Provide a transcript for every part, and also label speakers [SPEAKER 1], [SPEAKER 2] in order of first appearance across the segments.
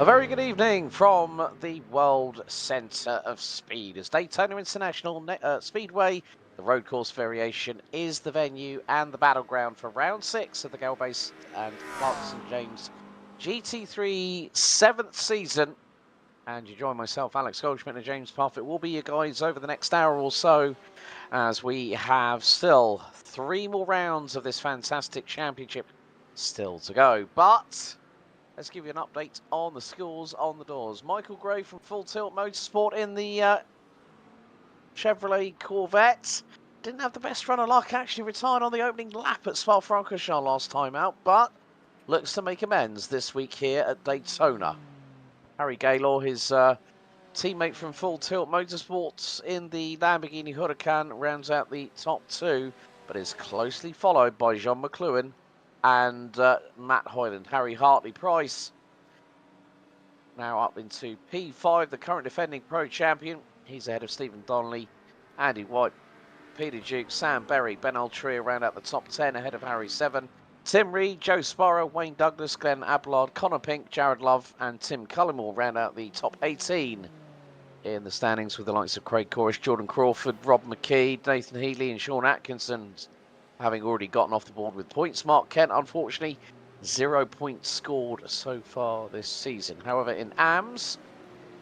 [SPEAKER 1] A very good evening from the World Centre of Speed. As Daytona International Speedway, the road course variation is the venue and the battleground for round 6 of the Galebest and Clarkson James GT3 7th season. And you join myself, Alex Goldschmidt, and James Parfitt will be your guides over the next hour or so, as we have still 3 more rounds of this fantastic championship still to go. But let's give you an update on the scores on the doors. Michael Gray from Full Tilt Motorsport in the Chevrolet Corvette. Didn't have the best run of luck, actually retired on the opening lap at Spa-Francorchamps last time out, but looks to make amends this week here at Daytona. Harry Gaylor, his teammate from Full Tilt Motorsports in the Lamborghini Huracan, rounds out the top 2, but is closely followed by John McLuhan and Matt Hoyland. Harry Hartley-Price now up into P5, the current defending pro champion. He's ahead of Stephen Donnelly, Andy White, Peter Duke, Sam Berry, Ben Altria round out the top 10 ahead of Harry 7. Tim Reed, Joe Sparrow, Wayne Douglas, Glenn Ablard, Connor Pink, Jared Love and Tim Cullimore round out the top 18 in the standings, with the likes of Craig Corrish, Jordan Crawford, Rob McKee, Nathan Healy and Sean Atkinson having already gotten off the board with points. Mark Kent, unfortunately, 0 points scored so far this season. However, in AMS,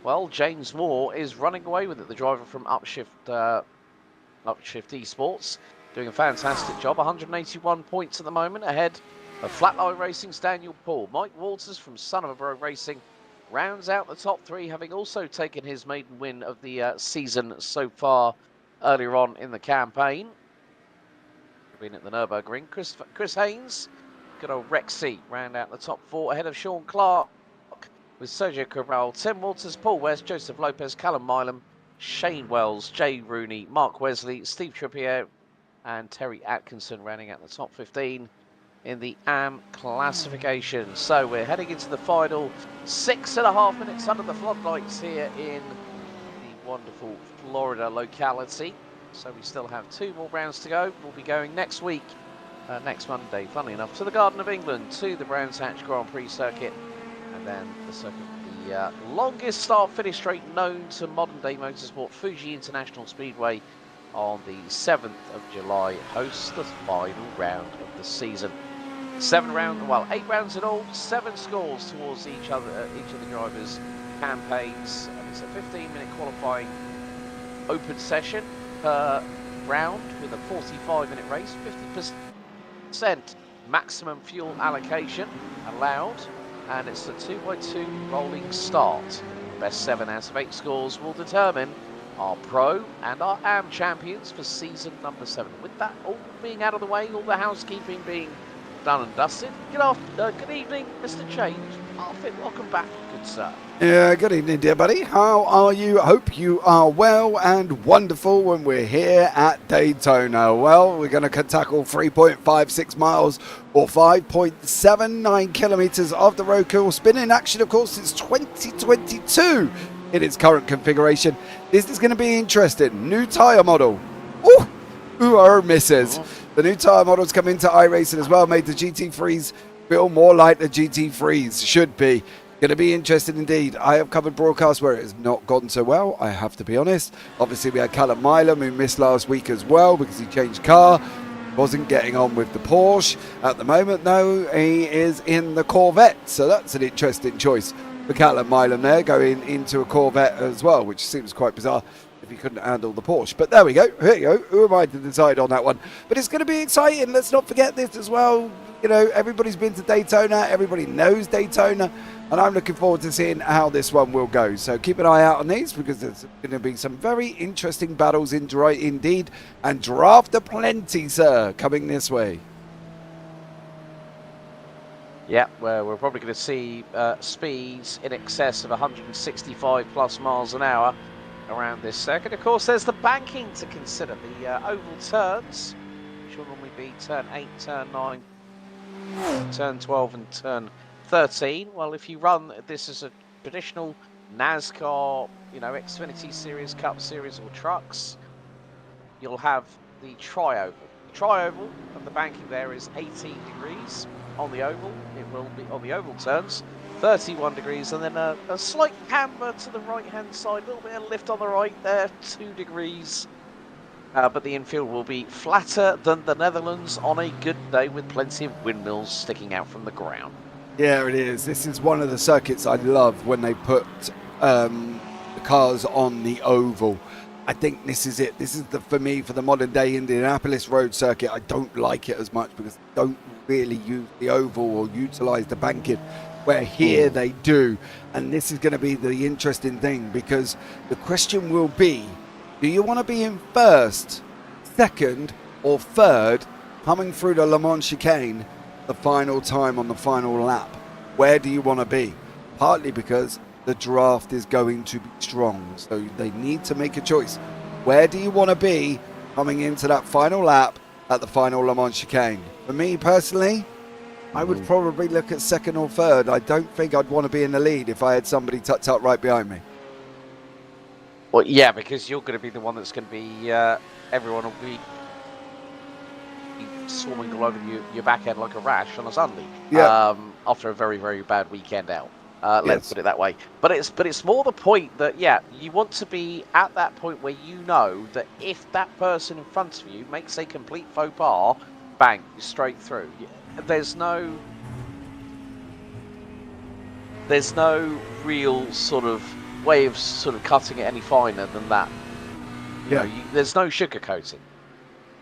[SPEAKER 1] well, James Moore is running away with it, the driver from Upshift Esports, doing a fantastic job. 181 points at the moment, ahead of Flatline Racing's Daniel Paul. Mike Walters from Son of a Bro Racing rounds out the top 3, having also taken his maiden win of the season so far earlier on in the campaign. Been at the Nürburgring. Chris Haynes, good old Rexy, round out the top 4 ahead of Sean Clark, with Sergio Cabral, Tim Walters, Paul West, Joseph Lopez, Callum Milam, Shane Wells, Jay Rooney, Mark Wesley, Steve Trippier and Terry Atkinson rounding out the top 15 in the AM classification. So we're heading into the final 6.5 minutes under the floodlights here in the wonderful Florida locality. So we still have 2 more rounds to go. We'll be going next week, next Monday, funnily enough, to the Garden of England, to the Brands Hatch Grand Prix circuit, and then the circuit, the longest start-finish straight known to modern-day motorsport, Fuji International Speedway, on the 7th of July, hosts the final round of the season. 8 rounds in all, 7 scores towards each of the drivers' campaigns, and it's a 15-minute qualifying open session per round with a 45-minute race, 50% maximum fuel allocation allowed, and it's a 2x2 rolling start. Best 7 out of 8 scores will determine our pro and our AM champions for season number 7. With that all being out of the way, all the housekeeping being done and dusted, good evening, Mr. Change. Parfitt, welcome back, good sir.
[SPEAKER 2] Yeah, good evening, dear buddy. How are you? I hope you are well and wonderful when we're here at Daytona. Well, we're going to tackle 3.56 miles or 5.79 kilometers of the road course. Been in action, of course, since 2022 in its current configuration. This is going to be interesting. New tyre model. Ooh, our misses. The new tyre models come into iRacing as well, made the GT3s feel more like the GT3s should be. Going to be interesting indeed. I have covered broadcasts where it has not gone so well, I have to be honest. Obviously, we had Callum Milam, who missed last week as well because he changed car. Wasn't getting on with the Porsche. At the moment, though, he is in the Corvette. So that's an interesting choice for Callum Milam there, going into a Corvette as well, which seems quite bizarre if he couldn't handle the Porsche. But there we go. Here you go. Who am I to decide on that one? But it's going to be exciting. Let's not forget this as well. You know, everybody's been to Daytona. Everybody knows Daytona. And I'm looking forward to seeing how this one will go. So keep an eye out on these, because there's going to be some very interesting battles indeed. And draft aplenty, sir, coming this way.
[SPEAKER 1] Yeah, well, we're probably going to see speeds in excess of 165 plus miles an hour around this circuit. Of course, there's the banking to consider. The oval turns, which will normally be turn 8, turn 9, turn 12 and turn 13. Well, if you run this as a traditional NASCAR, Xfinity Series, Cup Series or trucks, you'll have the tri-oval. The tri-oval and the banking there is 18 degrees on the oval. It will be on the oval turns 31 degrees, and then a slight camber to the right-hand side, a little bit of lift on the right there, 2 degrees. But the infield will be flatter than the Netherlands on a good day with plenty of windmills sticking out from the ground.
[SPEAKER 2] Yeah, it is. This is one of the circuits I love when they put the cars on the oval. I think this is it. This is for me, for the modern day Indianapolis road circuit. I don't like it as much because they don't really use the oval or utilize the banking, where here they do. And this is going to be the interesting thing, because the question will be, do you want to be in first, second, or third coming through the Le Mans chicane the final time on the final lap? Where do you want to be? Partly because the draft is going to be strong, so they need to make a choice. Where do you want to be coming into that final lap at the final Le Mans chicane? For me personally, I would probably look at second or third. I don't think I'd want to be in the lead if I had somebody tucked right behind me.
[SPEAKER 1] Well, yeah, because you're going to be the one that's going to be, everyone will be swarming all over your back end like a rash on a Sunday.
[SPEAKER 2] Yeah.
[SPEAKER 1] After a very, very bad weekend out.
[SPEAKER 2] Yes.
[SPEAKER 1] Let's put it that way. But it's more the point that, yeah, you want to be at that point where you know that if that person in front of you makes a complete faux pas, bang, you're straight through. There's no real sort of way of sort of cutting it any finer than that. You know, there's no sugarcoating.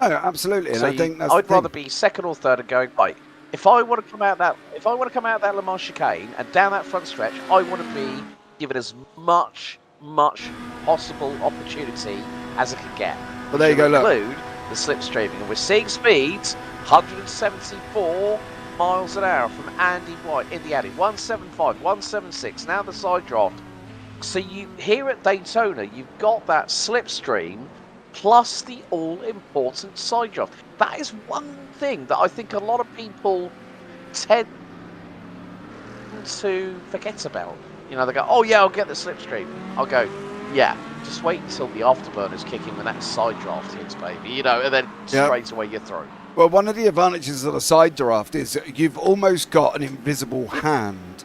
[SPEAKER 2] Oh, absolutely. And
[SPEAKER 1] So
[SPEAKER 2] I think that's
[SPEAKER 1] I'd rather be second or third and going, right, if I want to come out that Le Mans chicane and down that front stretch, I want to be given as much possible opportunity as I can get.
[SPEAKER 2] Well, there you go. Look,
[SPEAKER 1] include the slipstreaming, and we're seeing speeds 174 miles an hour from Andy White in the Addy, 175, 176. Now the side draft. So you here at Daytona, you've got that slipstream plus the all-important side draft. That is one thing that I think a lot of people tend to forget about. You know, they go, oh yeah, I'll get the slipstream. I'll go, yeah, just wait until the afterburners kick in when that side draft hits, baby. You know, and then straight away you're through.
[SPEAKER 2] Well, one of the advantages of the side draft is you've almost got an invisible hand.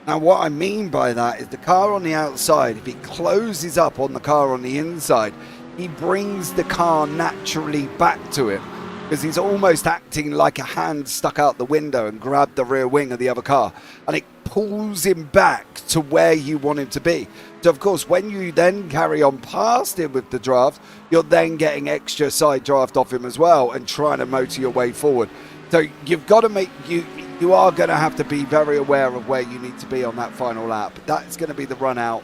[SPEAKER 2] Now, what I mean by that is the car on the outside, if he closes up on the car on the inside, he brings the car naturally back to him, because he's almost acting like a hand stuck out the window and grabbed the rear wing of the other car, and it pulls him back to where you want him to be. So, of course, when you then carry on past him with the draft, you're then getting extra side draft off him as well and trying to motor your way forward. So you've got to make, you are going to have to be very aware of where you need to be on that final lap. That's going to be the run out.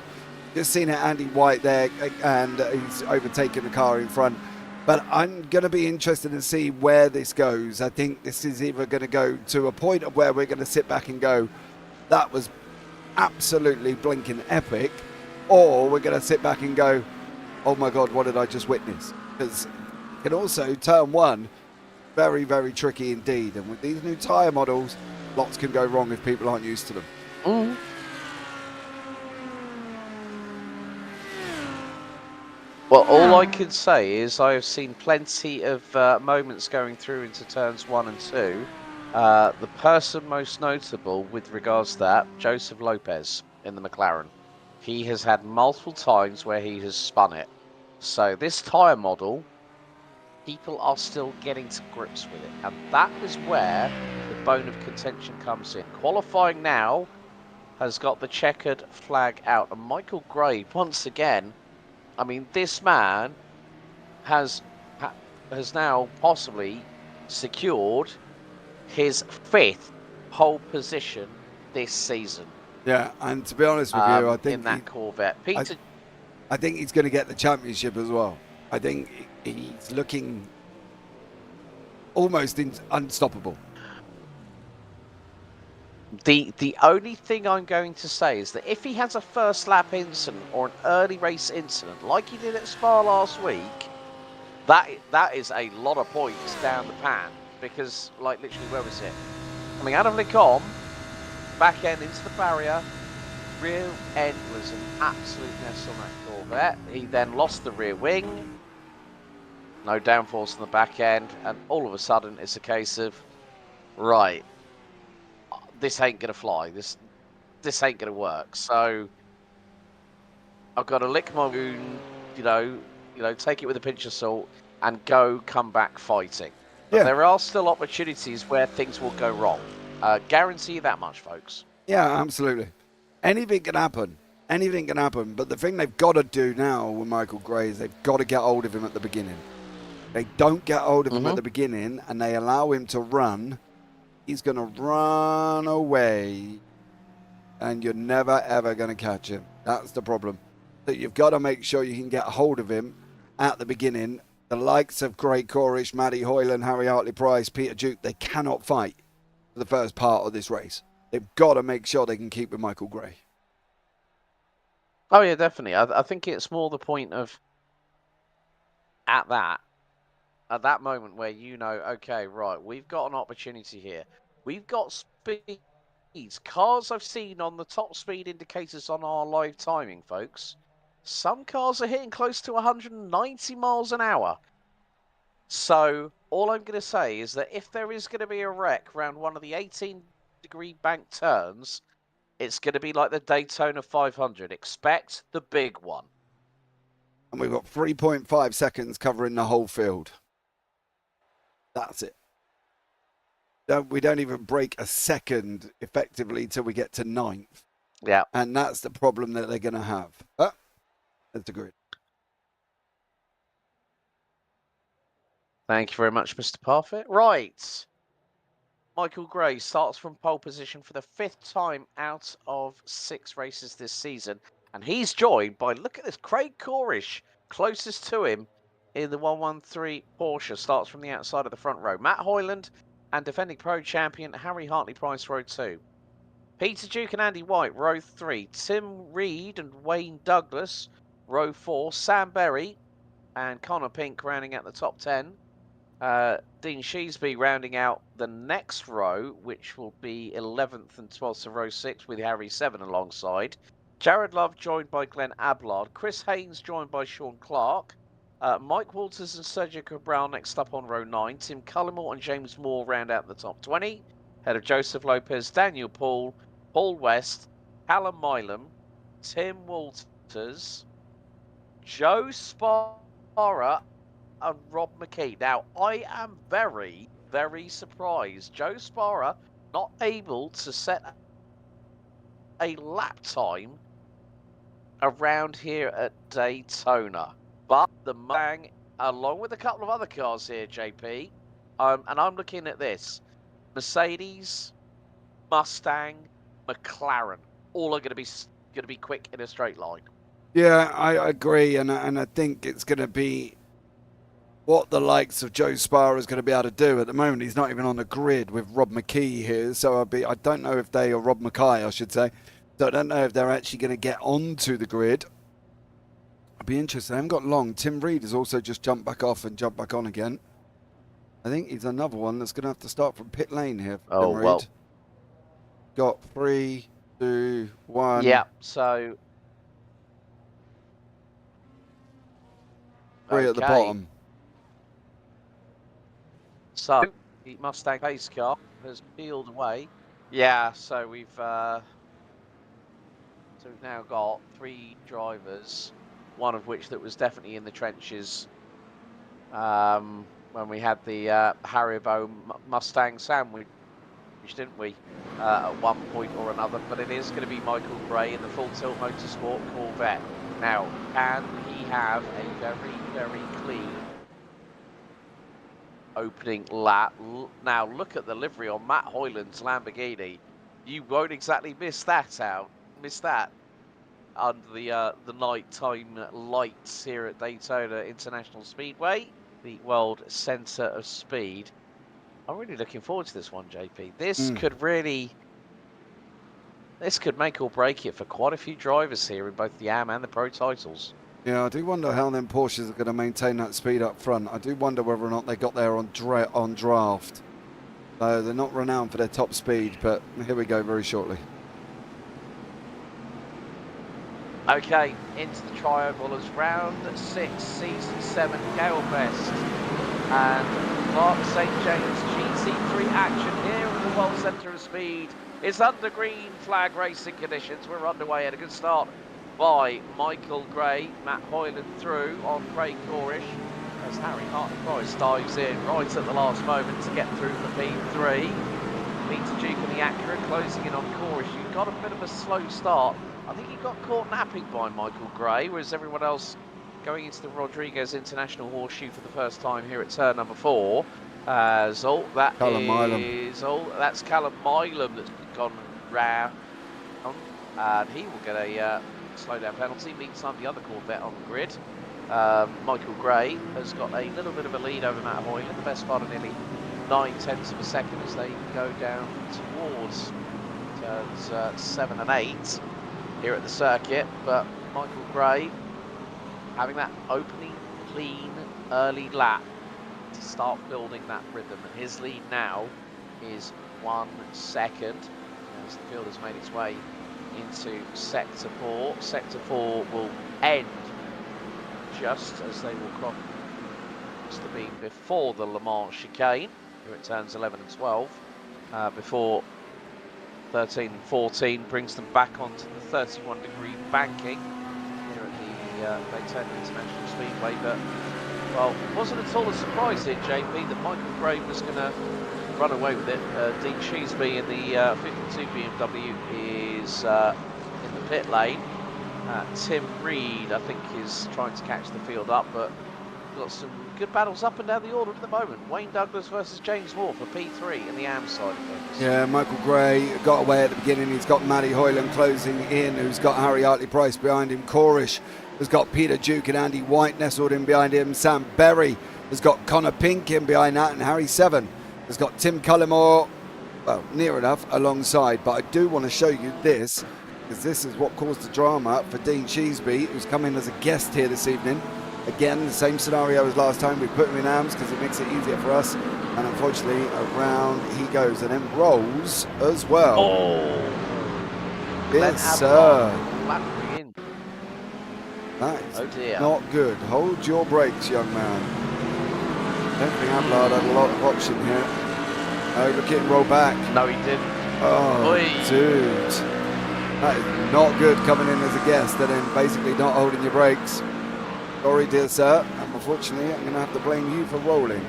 [SPEAKER 2] Just seen it, Andy White there, and he's overtaken the car in front. But I'm going to be interested to see where this goes. I think this is either going to go to a point of where we're going to sit back and go, that was absolutely blinking epic, or we're going to sit back and go, oh my God, what did I just witness? Because you can also, turn one, very, very tricky indeed. And with these new tyre models, lots can go wrong if people aren't used to them.
[SPEAKER 1] Mm. Well, all I can say is I have seen plenty of moments going through into turns 1 and 2. The person most notable with regards to that, Joseph Lopez in the McLaren. He has had multiple times where he has spun it. So this tyre model, people are still getting to grips with it. And that is where the bone of contention comes in. Qualifying now has got the checkered flag out. And Michael Gray, once again, I mean, this man has now possibly secured his 5th pole position this season.
[SPEAKER 2] Yeah, and to be honest with you, I think
[SPEAKER 1] in that Corvette, Peter,
[SPEAKER 2] I think he's going to get the championship as well. I think he's looking almost unstoppable.
[SPEAKER 1] The only thing I'm going to say is that if he has a first lap incident or an early race incident like he did at Spa last week, that is a lot of points down the pan, because like literally, where was it? Coming out of Lecom, back end into the barrier, rear end was an absolute mess on that Corvette. He then lost the rear wing, no downforce on the back end, and all of a sudden it's a case of, right, this ain't gonna fly. this ain't going to work. So I've got to lick my wound, take it with a pinch of salt and come back fighting. But there are still opportunities where things will go wrong. Guarantee you that much, folks.
[SPEAKER 2] Yeah, absolutely. Anything can happen. Anything can happen. But the thing they've got to do now with Michael Gray is they've got to get hold of him at the beginning. They don't get hold of him at the beginning and they allow him to run. He's going to run away and you're never, ever going to catch him. That's the problem. So you've got to make sure you can get hold of him at the beginning. The likes of Craig Corrish, Matty Hoyland, Harry Hartley-Price, Peter Duke, they cannot fight for the first part of this race. They've got to make sure they can keep with Michael Gray.
[SPEAKER 1] Oh, yeah, definitely. I think it's more the point of at that moment where okay, right, we've got an opportunity here. We've got speeds. Cars I've seen on the top speed indicators on our live timing, folks. Some cars are hitting close to 190 miles an hour. So all I'm going to say is that if there is going to be a wreck around one of the 18-degree bank turns, it's going to be like the Daytona 500. Expect the big one.
[SPEAKER 2] And we've got 3.5 seconds covering the whole field. That's it. We don't even break a second effectively till we get to 9th.
[SPEAKER 1] Yeah.
[SPEAKER 2] And that's the problem that they're going to have. Oh, there's the grid.
[SPEAKER 1] Thank you very much, Mr. Parfitt. Right. Michael Gray starts from pole position for the 5th time out of 6 races this season. And he's joined by, look at this, Craig Corrish, closest to him in the 113 Porsche. Starts from the outside of the front row. Matt Hoyland and defending pro champion Harry Hartley-Price, row 2. Peter Duke and Andy White, row 3. Tim Reed and Wayne Douglas, row 4. Sam Berry and Connor Pink rounding out the top 10. Dean Sheesby rounding out the next row, which will be 11th and 12th to row 6 with Harry 7 alongside. Jared Love joined by Glenn Ablard. Chris Haynes joined by Sean Clark. Mike Walters and Sergio Cabral next up on row 9. Tim Cullimore and James Moore round out the top 20. Ahead of Joseph Lopez, Daniel Paul, Paul West, Callum Milam, Tim Walters, Joe Sparra and Rob McKee. Now, I am very, very surprised. Joe Sparra not able to set a lap time around here at Daytona. But the Mustang, along with a couple of other cars here, JP, and I'm looking at this. Mercedes, Mustang, McLaren, all are going to be quick in a straight line.
[SPEAKER 2] Yeah, I agree, and I think it's going to be what the likes of Joe Sparrow is going to be able to do. At the moment, he's not even on the grid with Rob McKee here, so I don't know if they, or Rob Mackay, I should say, so I don't know if they're actually going to get onto the grid. I'd be interested. They haven't got long. Tim Reed has also just jumped back off and jumped back on again. I think he's another one that's going to have to start from pit lane here.
[SPEAKER 1] Oh,
[SPEAKER 2] Tim Reed.
[SPEAKER 1] well.
[SPEAKER 2] Got 3, 2, 1.
[SPEAKER 1] Yeah, so
[SPEAKER 2] 3 at the bottom.
[SPEAKER 1] So the Mustang pace car has peeled away. Yeah, so we've now got 3 drivers, one of which that was definitely in the trenches when we had the Haribo Mustang sandwich, didn't we, at one point or another. But it is going to be Michael Gray in the Full Tilt Motorsport Corvette. Now, can he have a very, very clean opening lap? Now, look at the livery on Matt Hoyland's Lamborghini. You won't exactly miss that under the nighttime lights here at Daytona International Speedway, the world centre of speed. I'm really looking forward to this one, JP. This could make or break it for quite a few drivers here in both the AM and the Pro titles.
[SPEAKER 2] Yeah, I do wonder how them Porsches are going to maintain that speed up front. I do wonder whether or not they got there on draft. They're not renowned for their top speed, but here we go very shortly.
[SPEAKER 1] Okay, into the triangles, round 6, season 7, Galebest and Mark St. James GT3 action here at the World Centre of Speed. It's under green flag racing conditions. We're underway at a good start by Michael Gray. Matt Hoyland through on Craig Corish as Harry Hartley-Price dives in right at the last moment to get through the P3. Peter Duke and the Acura closing in on Corish. He got a bit of a slow start. I think he got caught napping by Michael Gray, whereas everyone else going into the Rodriguez International Horseshoe for the first time here at turn number 4. That's Callum Milam that's gone round, and he will get a slowdown penalty. Meantime, the other Corvette on the grid, Michael Gray, has got a little bit of a lead over Matt Hoyland, the best part of nearly 9/10 of a second as they go down towards turns 7 and 8 here at the circuit. But Michael Gray having that opening clean early lap to start building that rhythm, and his lead now is 1 second as the field has made its way into sector 4. Sector 4 will end just as they will cross the beam before the Le Mans chicane here at turns 11 and 12, before 13 and 14 brings them back onto the 31-degree banking here at the Daytona International Speedway. But well, it wasn't at all a surprise here, JP, that Michael Gray was going to run away with it. Dean Sheasby in the 52 BMW is in the pit lane. Tim Reed, I think, is trying to catch the field up, but we've got some good battles up and down the order at the moment. Wayne Douglas versus James Moore for P3 in the AM side of things. Yeah,
[SPEAKER 2] Michael Gray got away at the beginning. He's got Matty Hoyland closing in, who's got Harry Hartley-Price behind him. Corish has got Peter Duke and Andy White nestled in behind him. Sam Berry has got Connor Pink in behind that, and Harry Seven has got Tim Cullimore, well, near enough, alongside. But I do want to show you this, because this is what caused the drama for Dean Sheasby, who's come in as a guest here this evening. Again, the same scenario as last time. We put him in AMS because it makes it easier for us. And unfortunately, around he goes and then rolls as well.
[SPEAKER 1] Oh!
[SPEAKER 2] Yes, sir. That is not good. Hold your brakes, young man. I don't think Ablard had a lot of option here. Oh, look at him roll back.
[SPEAKER 1] No, he didn't.
[SPEAKER 2] Oh, dude. That is not good coming in as a guest and then basically not holding your brakes. Sorry, dear sir. And unfortunately, I'm going to have to blame you for rolling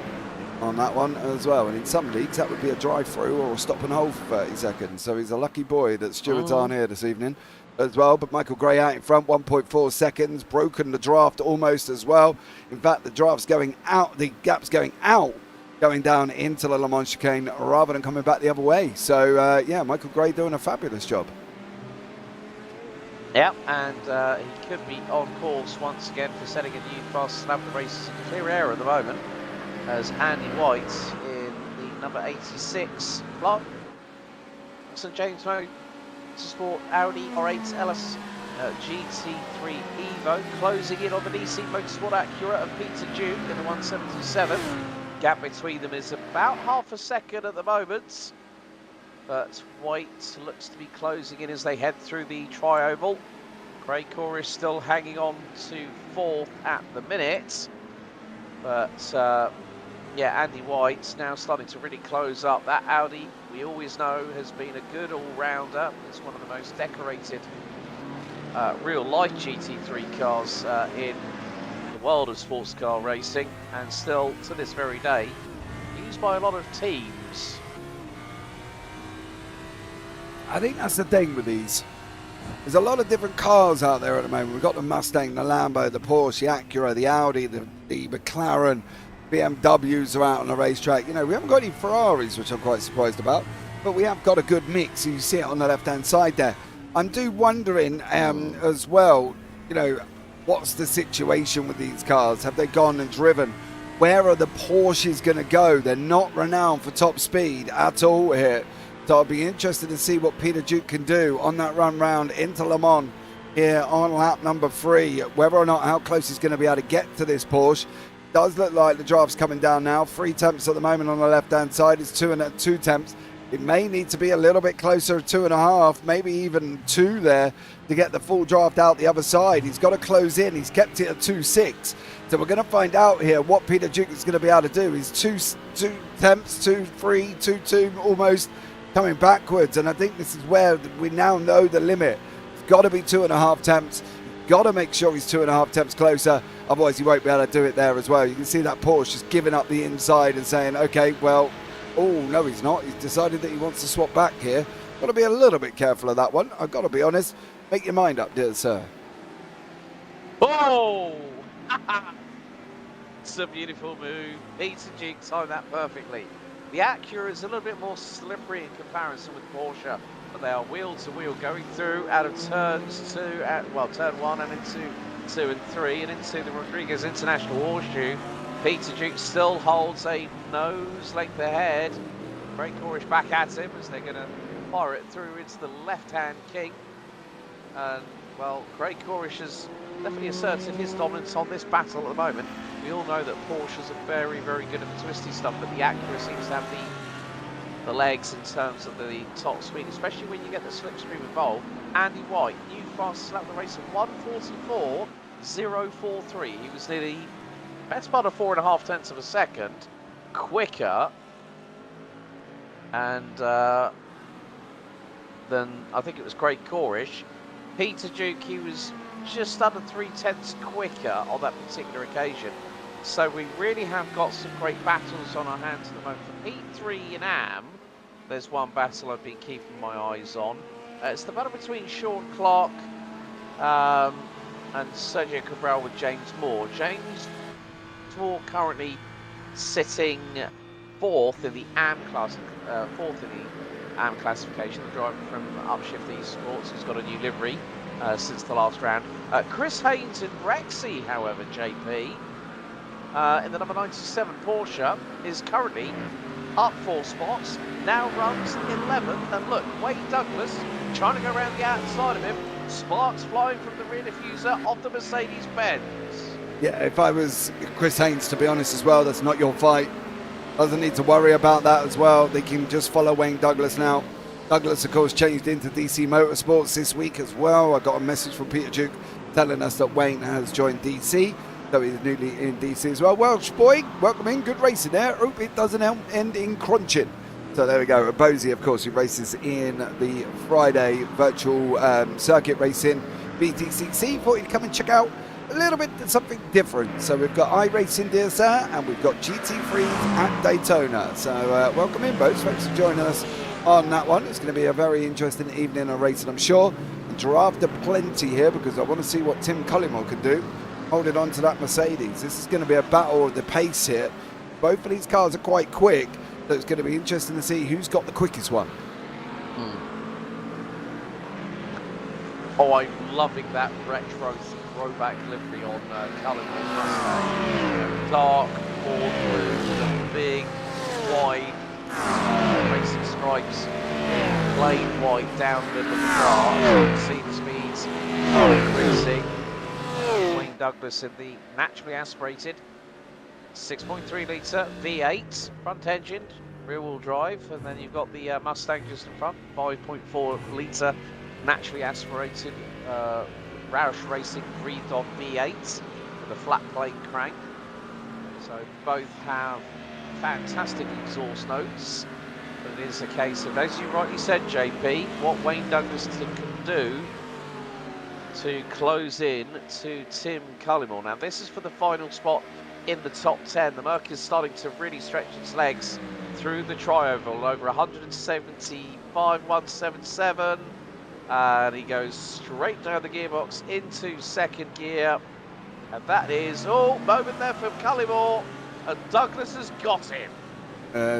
[SPEAKER 2] on that one as well. And in some leagues, that would be a drive-through or a stop and hold for 30 seconds. So he's a lucky boy that Stewart's aren't here this evening as well. But Michael Gray out in front, 1.4 seconds, broken the draft almost as well. In fact, the draft's going out, the gap's going out, going down into the Le Mans chicane rather than coming back the other way. So, yeah, Michael Gray doing a fabulous job.
[SPEAKER 1] Yeah, and he could be on course once again for setting a new fast lap. The race is in clear air at the moment as Andy White in the number 86 block. St James Motorsport Audi R8 LS GT3 Evo closing in on the DC Motorsport Acura of Peter Duke in the 177. Gap between them is about half a second at the moment. But White looks to be closing in as they head through the tri-oval. Craig Corish still hanging on to 4th at the minute. But, yeah, Andy White's now starting to really close up. That Audi, we always know, has been a good all-rounder. It's one of the most decorated real-life GT3 cars in the world of sports car racing. And still, to this very day, used by a lot of teams.
[SPEAKER 2] I think that's the thing with these. There's a lot of different cars out there at the moment. We've got the Mustang, the Lambo, the Porsche, the Acura, the Audi, the McLaren, BMWs are out on the racetrack. You know, we haven't got any Ferraris, which I'm quite surprised about, but we have got a good mix. You see it on the left-hand side there. I'm wondering as well, you know, what's the situation with these cars? Have they gone and driven? Where are the Porsches going to go? They're not renowned for top speed at all here. So I'll be interested to see what Peter Duke can do on that run round into Le Mans here on lap number 3. Whether or not how close he's going to be able to get to this Porsche. Does look like the draft's coming down now. 3 temps at the moment on the left-hand side. It's 2 temps It may need to be a little bit closer to 2.5, maybe even 2 there to get the full draft out the other side. He's got to close in. He's kept it at 2.6. So we're going to find out here what Peter Duke is going to be able to do. He's 2 temps, 2.3, 2.2 almost coming backwards. And I think this is where we now know the limit. It's got to be 2.5 temps. Got to make sure he's 2.5 temps closer. Otherwise, he won't be able to do it there as well. You can see that Porsche just giving up the inside and saying, okay, well, oh, no, he's not. He's decided that he wants to swap back here. Got to be a little bit careful of that one. I've got to be honest. Make your mind up, dear sir.
[SPEAKER 1] Oh! It's a beautiful move. Peter Duke timed that perfectly. The Acura is a little bit more slippery in comparison with Porsche, but they are wheel to wheel going through out of turns 2, turn 1 and into 2 and 3 and into the Rodriguez International Horseshoe. Peter Duke still holds a nose length ahead. Craig Corrish back at him as they're going to fire it through into the left-hand king. And, well, Craig Corrish has definitely asserted his dominance on this battle at the moment. We all know that Porsches are very, very good at the twisty stuff, but the Acura seems to have the legs in terms of the top speed, especially when you get the slipstream involved. Andy White, new fastest lap of the race of 1:44.043. He was nearly best part of 4.5 tenths of a second quicker, and then I think it was Craig Corrish. Peter Duke, he was just under 3 tenths quicker on that particular occasion. So we really have got some great battles on our hands at the moment. For P3 in AM, there's one battle I've been keeping my eyes on. It's the battle between Sean Clark and Sergio Cabral with James Moore. James Moore currently sitting 4th in the AM class, 4th in the AM classification. The driver from Upshift Esports, who's got a new livery since the last round. Chris Haynes in Rexy, however, JP, in the number 97 Porsche, is currently up 4 spots, now runs 11th, and look, Wade Douglas trying to go around the outside of him, sparks flying from the rear diffuser of the Mercedes-Benz.
[SPEAKER 2] Yeah, if I was Chris Haynes, to be honest as well, that's not your fight. Doesn't need to worry about that as well. They can just follow Wayne Douglas now. Douglas, of course, changed into DC Motorsports this week as well. I got a message from Peter Duke telling us that Wayne has joined DC, so he's newly in DC as well. Welsh boy, welcome in. Good racing there. Hope it doesn't end in crunching. So there we go. Bosie, of course, who races in the Friday virtual circuit racing BTCC. Thought he'd come and check out a little bit something different. So we've got iRacing, dear sir, and we've got GT3 at Daytona. So welcome in, both. Thanks for joining us on that one. It's going to be a very interesting evening of racing, I'm sure. And draft plenty here because I want to see what Tim Cullimore can do, holding on to that Mercedes. This is going to be a battle of the pace here. Both of these cars are quite quick, so it's going to be interesting to see who's got the quickest one.
[SPEAKER 1] Oh, I'm loving that retro throwback livery on Cullimore Mustang. Dark, all blue, the big, wide racing stripes, plain white down the middle of the car. You can see the speeds increasing. Wayne Douglas in the naturally aspirated 6.3 litre V8 front engined rear wheel drive, and then you've got the Mustang just in front, 5.4 litre naturally aspirated Roush Racing breathed on V8 with a flat plate crank. So both have fantastic exhaust notes, but it is a case of, as you rightly said, JP, what Wayne Douglas can do to close in to Tim Cullimore. Now this is for the final spot in the top 10. The Merc is starting to really stretch its legs through the tri-oval, over 175, 177, and he goes straight down the gearbox into second gear, and that is, moment there from Cullimore, and Douglas has got him.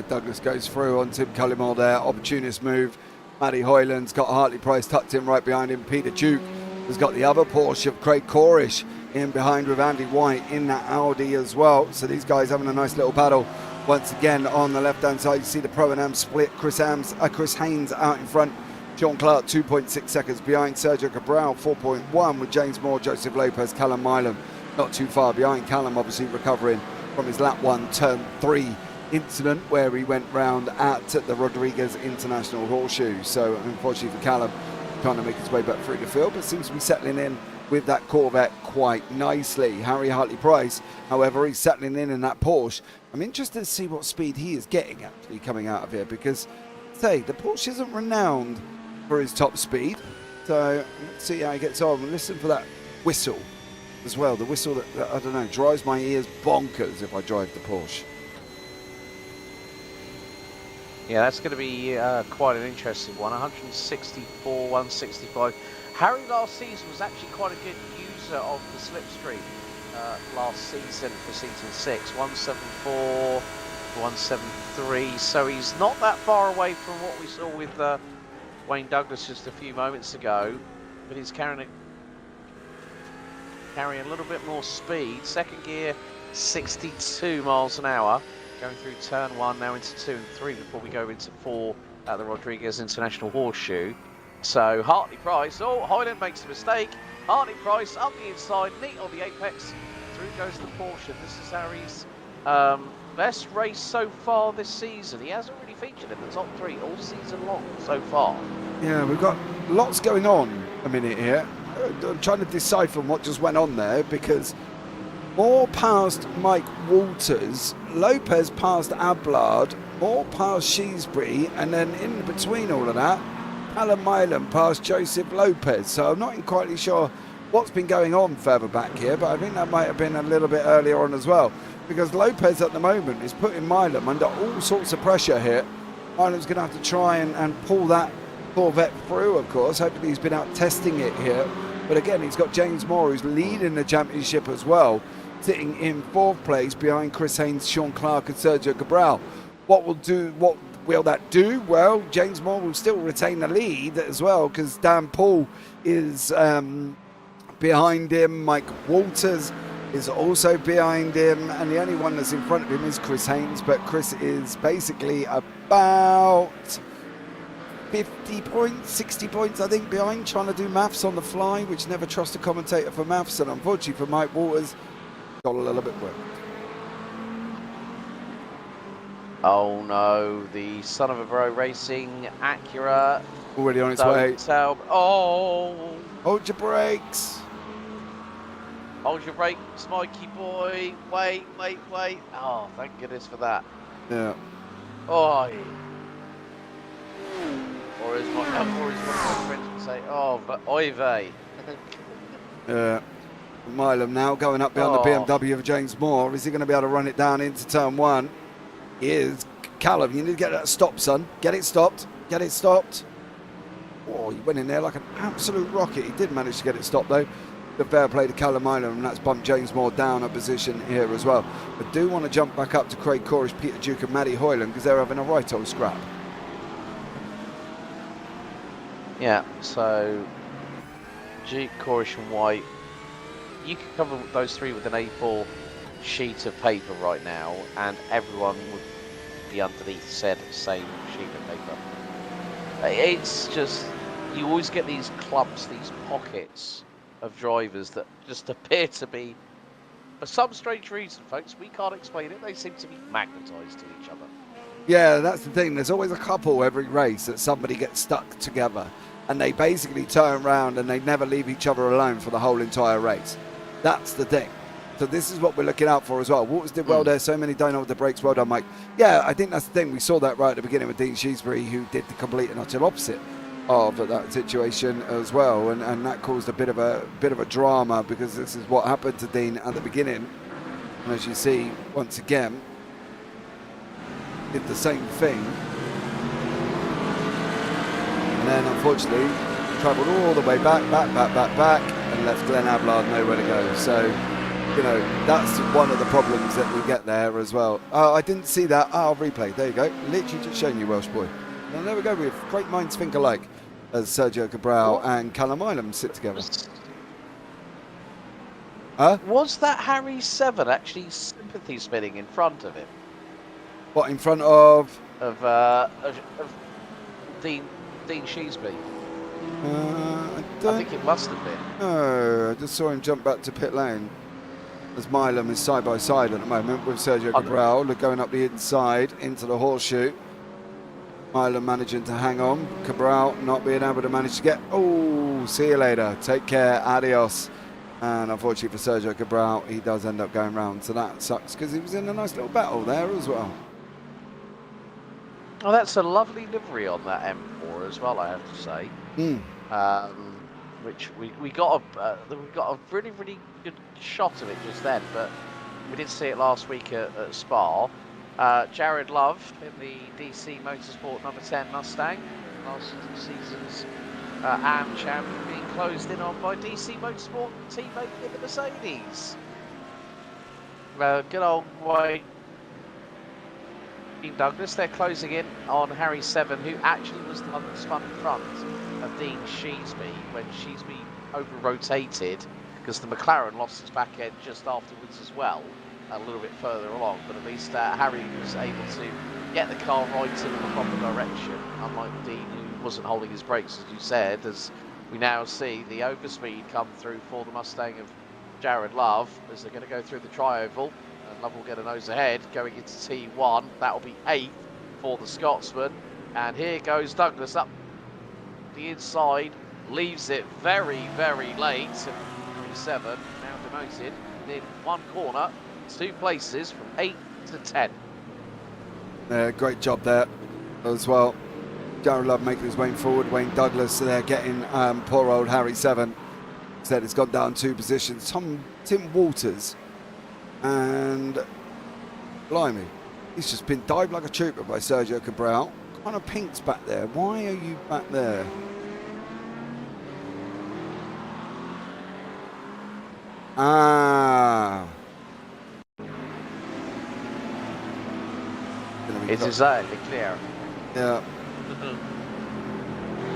[SPEAKER 2] Douglas goes through on Tim Cullimore there, opportunist move. Matty Hoyland's got Hartley Price tucked in right behind him. Peter Duke has got the other Porsche of Craig Corrish in behind with Andy White in that Audi as well. So these guys having a nice little battle. Once again on the left-hand side, you see the Pro-Am split. Chris Haynes out in front. Sean Clark 2.6 seconds behind. Sergio Cabral 4.1 with James Moore, Joseph Lopez, Callum Milam not too far behind. Callum obviously recovering from his lap 1 turn 3 incident where he went round at the Rodriguez International Horseshoe. So unfortunately for Callum, trying to make his way back through the field, but seems to be settling in with that Corvette quite nicely. Harry Hartley-Price, however, he's settling in that Porsche. I'm interested to see what speed he is getting actually coming out of here, because, say, the Porsche isn't renowned for his top speed. So let's see how he gets on. Listen for that whistle as well. The whistle that I don't know, drives my ears bonkers if I drive the Porsche.
[SPEAKER 1] Yeah, that's going to be quite an interesting one. 164, 165. Harry last season was actually quite a good user of the slipstream last season for season 6. 174, 173. So he's not that far away from what we saw with Wayne Douglas just a few moments ago. But he's carrying a little bit more speed. Second gear, 62 miles an hour. Going through turn 1, now into 2 and 3 before we go into 4 at the Rodriguez International Horseshoe. So Hartley-Price, oh, Hyland makes a mistake. Hartley-Price up the inside, neat on the apex. Through goes the Porsche. This is Harry's best race so far this season. He hasn't really featured in the top 3 all season long so far.
[SPEAKER 2] Yeah, we've got lots going on a minute here. I'm trying to decipher what just went on there, because Moore passed Mike Walters, Lopez passed Ablard, Moore passed Sheesbury, and then in between all of that, Callum Milan passed Joseph Lopez. So I'm not quite sure what's been going on further back here, but I think that might have been a little bit earlier on as well, because Lopez at the moment is putting Milan under all sorts of pressure here. Milan's going to have to try and pull that Corvette through, of course. Hopefully he's been out testing it here. But again, he's got James Moore, who's leading the championship as well, sitting in 4th place behind Chris Haynes, Sean Clark and Sergio Cabral. What will that do? Well, James Moore will still retain the lead as well, because Dan Paul is behind him. Mike Walters is also behind him, and the only one that's in front of him is Chris Haynes, but Chris is basically about 50 points, 60 points, I think, behind, trying to do maths on the fly, which never trust a commentator for maths, and unfortunately for Mike Walters, got a little bit worried.
[SPEAKER 1] Oh no, the son of a bro racing Acura.
[SPEAKER 2] Already on its way.
[SPEAKER 1] Oh!
[SPEAKER 2] Hold your brakes.
[SPEAKER 1] Hold your brakes, Mikey boy. Wait. Oh, thank goodness for that.
[SPEAKER 2] Yeah.
[SPEAKER 1] Oh. Or as one of my friends would say, oh, but oy vey.
[SPEAKER 2] Yeah. Milam now going up behind the BMW of James Moore. Is he going to be able to run it down into turn 1? He is. Callum, you need to get that stopped, son. Get it stopped. Get it stopped. Oh, he went in there like an absolute rocket. He did manage to get it stopped, though. The fair play to Callum Milam, and that's bumped James Moore down a position here as well. I do want to jump back up to Craig Corish, Peter Duke and Matty Hoyland, because they're having a right old scrap.
[SPEAKER 1] Yeah, so Duke, Corish and White. You could cover those 3 with an A4 sheet of paper right now, and everyone would be underneath said same sheet of paper. It's just, you always get these clumps, these pockets of drivers that just appear to be, for some strange reason, folks, we can't explain it, they seem to be magnetised to each other.
[SPEAKER 2] Yeah, that's the thing. There's always a couple every race that somebody gets stuck together, and they basically turn around and they never leave each other alone for the whole entire race. That's the thing. So this is what we're looking out for as well. Walters did well there. So many don't know the brakes. Well done, Mike. Yeah, I think that's the thing. We saw that right at the beginning with Dean Sheesbury, who did the complete and utter opposite of that situation as well, and that caused a bit of a drama, because this is what happened to Dean at the beginning. And as you see, once again, did the same thing, and then unfortunately travelled all the way back, and left Glenn Ablard nowhere to go. So, you know, that's one of the problems that we get there as well. Oh, I didn't see that. Oh, replay. There you go. Literally just showing you, Welsh boy. And there we go. We have great minds think alike, as Sergio Cabral and Callum Milam sit together.
[SPEAKER 1] Was that Harry 7 actually sympathy spinning in front of him?
[SPEAKER 2] What, in front of?
[SPEAKER 1] Of Dean Sheesbury.
[SPEAKER 2] I
[SPEAKER 1] think it must have been.
[SPEAKER 2] No, I just saw him jump back to pit lane. as Milam is side by side at the moment with Sergio Cabral. They're going up the inside into the horseshoe. Milam managing to hang on. Cabral not being able to manage to get. Oh, see you later. Take care. Adios. And unfortunately for Sergio Cabral, he does end up going round. So that sucks because he was in a nice little battle there as well.
[SPEAKER 1] Oh, that's a lovely livery on that M4 as well, I have to say. Which we got a really good shot of it just then, but we did see it last week at Spa. Jared Love in the DC Motorsport number 10 Mustang, last season's AM champion, being closed in on by DC Motorsport teammate in the Mercedes. Good old way. Douglas, they're closing in on Harry 7, who actually was the one that spun in front of Dean Sheesby when Sheesby over-rotated, because the McLaren lost its back end just afterwards as well, a little bit further along, but at least Harry was able to get the car right in the proper direction, unlike Dean, who wasn't holding his brakes, as you said, as we now see the overspeed come through for the Mustang of Jared Love, as they're going to go through the tri-oval. Love will get a nose ahead going into T1. That will be 8th for the Scotsman. And here goes Douglas up the inside. Leaves it very late. 7 now demoted in one corner. 2 places from 8 to 10.
[SPEAKER 2] Great job there as well. Jared Love making his way forward. Wayne Douglas there getting poor old Harry 7. Instead it's gone down 2 positions. Tim Walters. And blimey, he's just been dived like a trooper by Sergio Cabral. Kind of Pink's back there. Why are you back there? Ah.
[SPEAKER 1] It is only clear.
[SPEAKER 2] Yeah.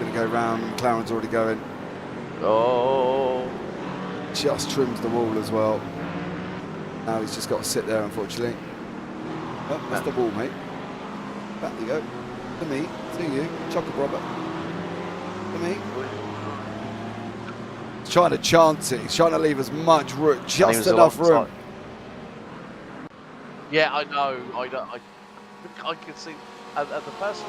[SPEAKER 2] Going to go round. McLaren's already going.
[SPEAKER 1] Oh.
[SPEAKER 2] Just trims the wall as well. Now he's just got to sit there, unfortunately. Oh, that's the wall, mate. Back you go. To me, to you, chocolate Robert. To me. He's trying to chance it. He's trying to leave as much room, just enough room.
[SPEAKER 1] Yeah, I know. I can see. The person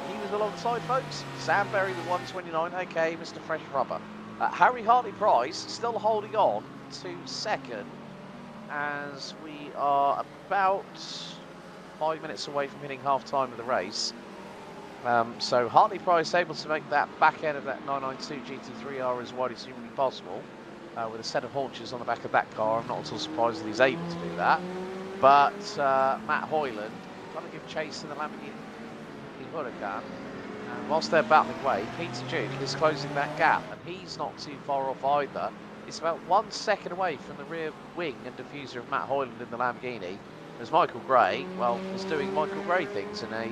[SPEAKER 1] he was alongside, folks, Sam Berry, the 129. Okay, Mr. Fresh Rubber. Harry Hartley-Price still holding on to second, as we are about 5 minutes away from hitting half-time of the race. So Hartley-Price able to make that back end of that 992 GT3R as wide as humanly possible, with a set of haunches on the back of that car. I'm not at all surprised that he's able to do that. But Matt Hoyland trying to give chase in the Lamborghini Huracan. And whilst they're battling away, Peter Duke is closing that gap, and he's not too far off either. It's about 1 second away from the rear wing and diffuser of Matt Hoyland in the Lamborghini. As Michael Gray, well, is doing Michael Gray things in a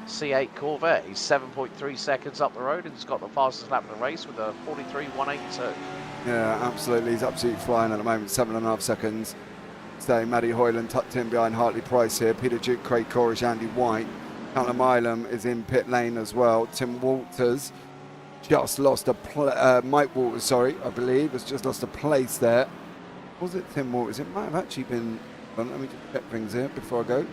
[SPEAKER 1] C8 Corvette. He's 7.3 seconds up the road and he's got the fastest lap of the race with a 43.182.
[SPEAKER 2] Yeah, absolutely. He's absolutely flying at the moment. 7.5 seconds. Staying Matty Hoyland tucked in behind Hartley-Price here. Peter Duke, Craig Corish, Andy White. Callum Milam is in pit lane as well. Tim Walters just lost a Mike Walters, sorry, I believe, has just lost a place there. Was it Tim Walters? It might have actually been. Well, let me just check things here before I go.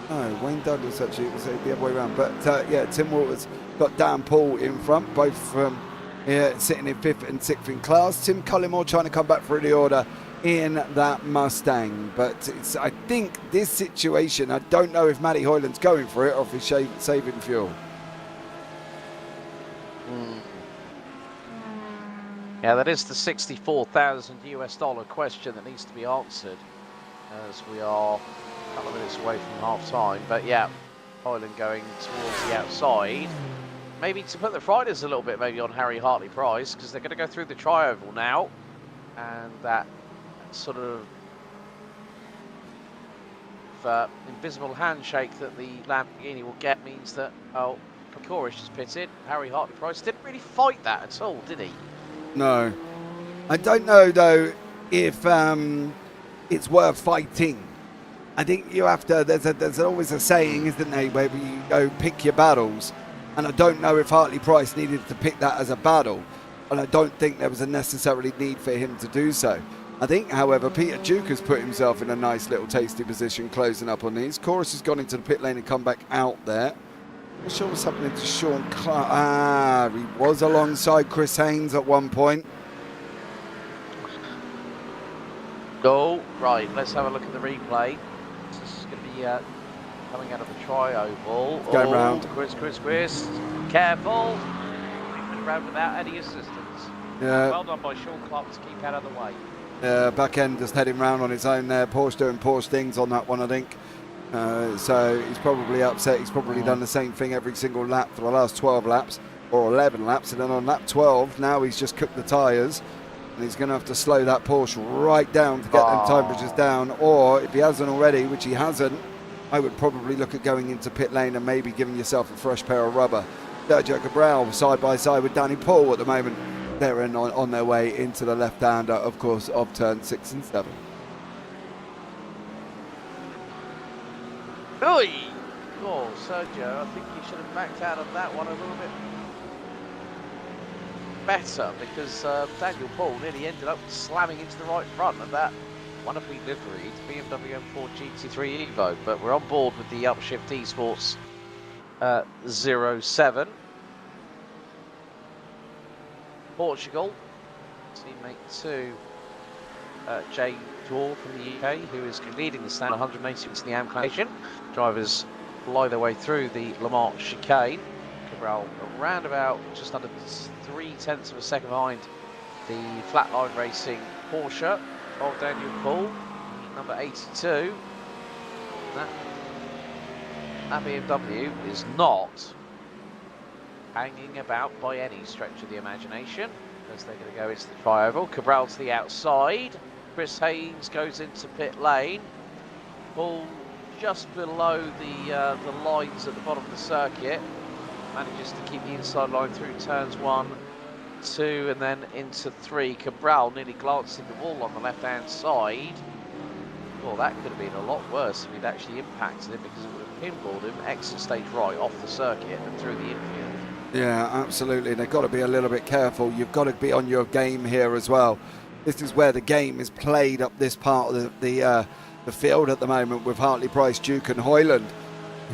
[SPEAKER 2] No, Wayne Douglas actually, it was the other way around. But yeah, Tim Walters got Dan Paul in front, both from sitting in 5th and 6th in class. Tim Cullimore trying to come back through the order in that Mustang. But it's, I think this situation, I don't know if Matty Hoyland's going for it or if he's saving fuel.
[SPEAKER 1] Yeah, that is the $64,000 US question that needs to be answered, as we are a couple of minutes away from half time. But yeah, Hoyland going towards the outside. Maybe to put the riders a little bit maybe on Harry Hartley-Price, because they're going to go through the tri-oval now. And that sort of invisible handshake that the Lamborghini will get means that, oh, Corish is pitted. Harry Hartley-Price didn't really fight that at all, did he?
[SPEAKER 2] No. I don't know, though, if it's worth fighting. I think you have to, there's always a saying, isn't there, where you go pick your battles. And I don't know if Hartley-Price needed to pick that as a battle. and I don't think there was a necessarily need for him to do so. I think, however, Peter Duke has put himself in a nice little tasty position closing up on these. Chorus has gone into the pit lane and come back out there. Not sure what's happening to Sean Clark. He was alongside Chris Haynes at one point.
[SPEAKER 1] Oh, right, let's have a look at the replay. This is going to be coming out of the tri-oval.
[SPEAKER 2] Going round.
[SPEAKER 1] Chris. Careful. Went round without any assistance.
[SPEAKER 2] Yeah.
[SPEAKER 1] Well done by Sean Clark to keep out of the way.
[SPEAKER 2] Back end just heading round on his own there. Porsche doing Porsche things on that one, I think. So he's probably upset. He's probably done the same thing every single lap for the last 12 laps or 11 laps. And then on lap 12, now he's just cooked the tyres. And he's going to have to slow that Porsche right down to get them temperatures down. Or if he hasn't already, which he hasn't, I would probably look at going into pit lane and maybe giving yourself a fresh pair of rubber. Sergio Cabral side by side with Danny Paul at the moment. They're on their way into the left-hander, of course, of turn 6 and 7.
[SPEAKER 1] Oi! Oh, Sergio, I think you should have backed out of that one a little bit better, because Daniel Paul nearly ended up slamming into the right front of that wonderfully liveried BMW M4 GT3 Evo. But we're on board with the Upshift Esports 07. Portugal, teammate to Jay Dwar from the UK, who is leading the stand 180 into the amplification. Drivers fly their way through the Le Mans chicane. Cabral around about just under 0.3 of a second behind the Flatline Racing Porsche of Daniel Paul, number 82. That BMW is not hanging about by any stretch of the imagination, as they're going to go into the tri-oval. Cabral to the outside. Chris Haynes goes into pit lane. Paul just below the lines at the bottom of the circuit. Manages to keep the inside line through turns 1, 2, and then into 3. Cabral nearly glancing the wall on the left-hand side. Well, that could have been a lot worse if he'd actually impacted it, because it would have pinballed him exit stage right off the circuit and through the infield.
[SPEAKER 2] Yeah, absolutely. They've got to be a little bit careful. You've got to be on your game here as well. This is where the game is played up this part of the field at the moment with Hartley, Price, Duke and Hoyland.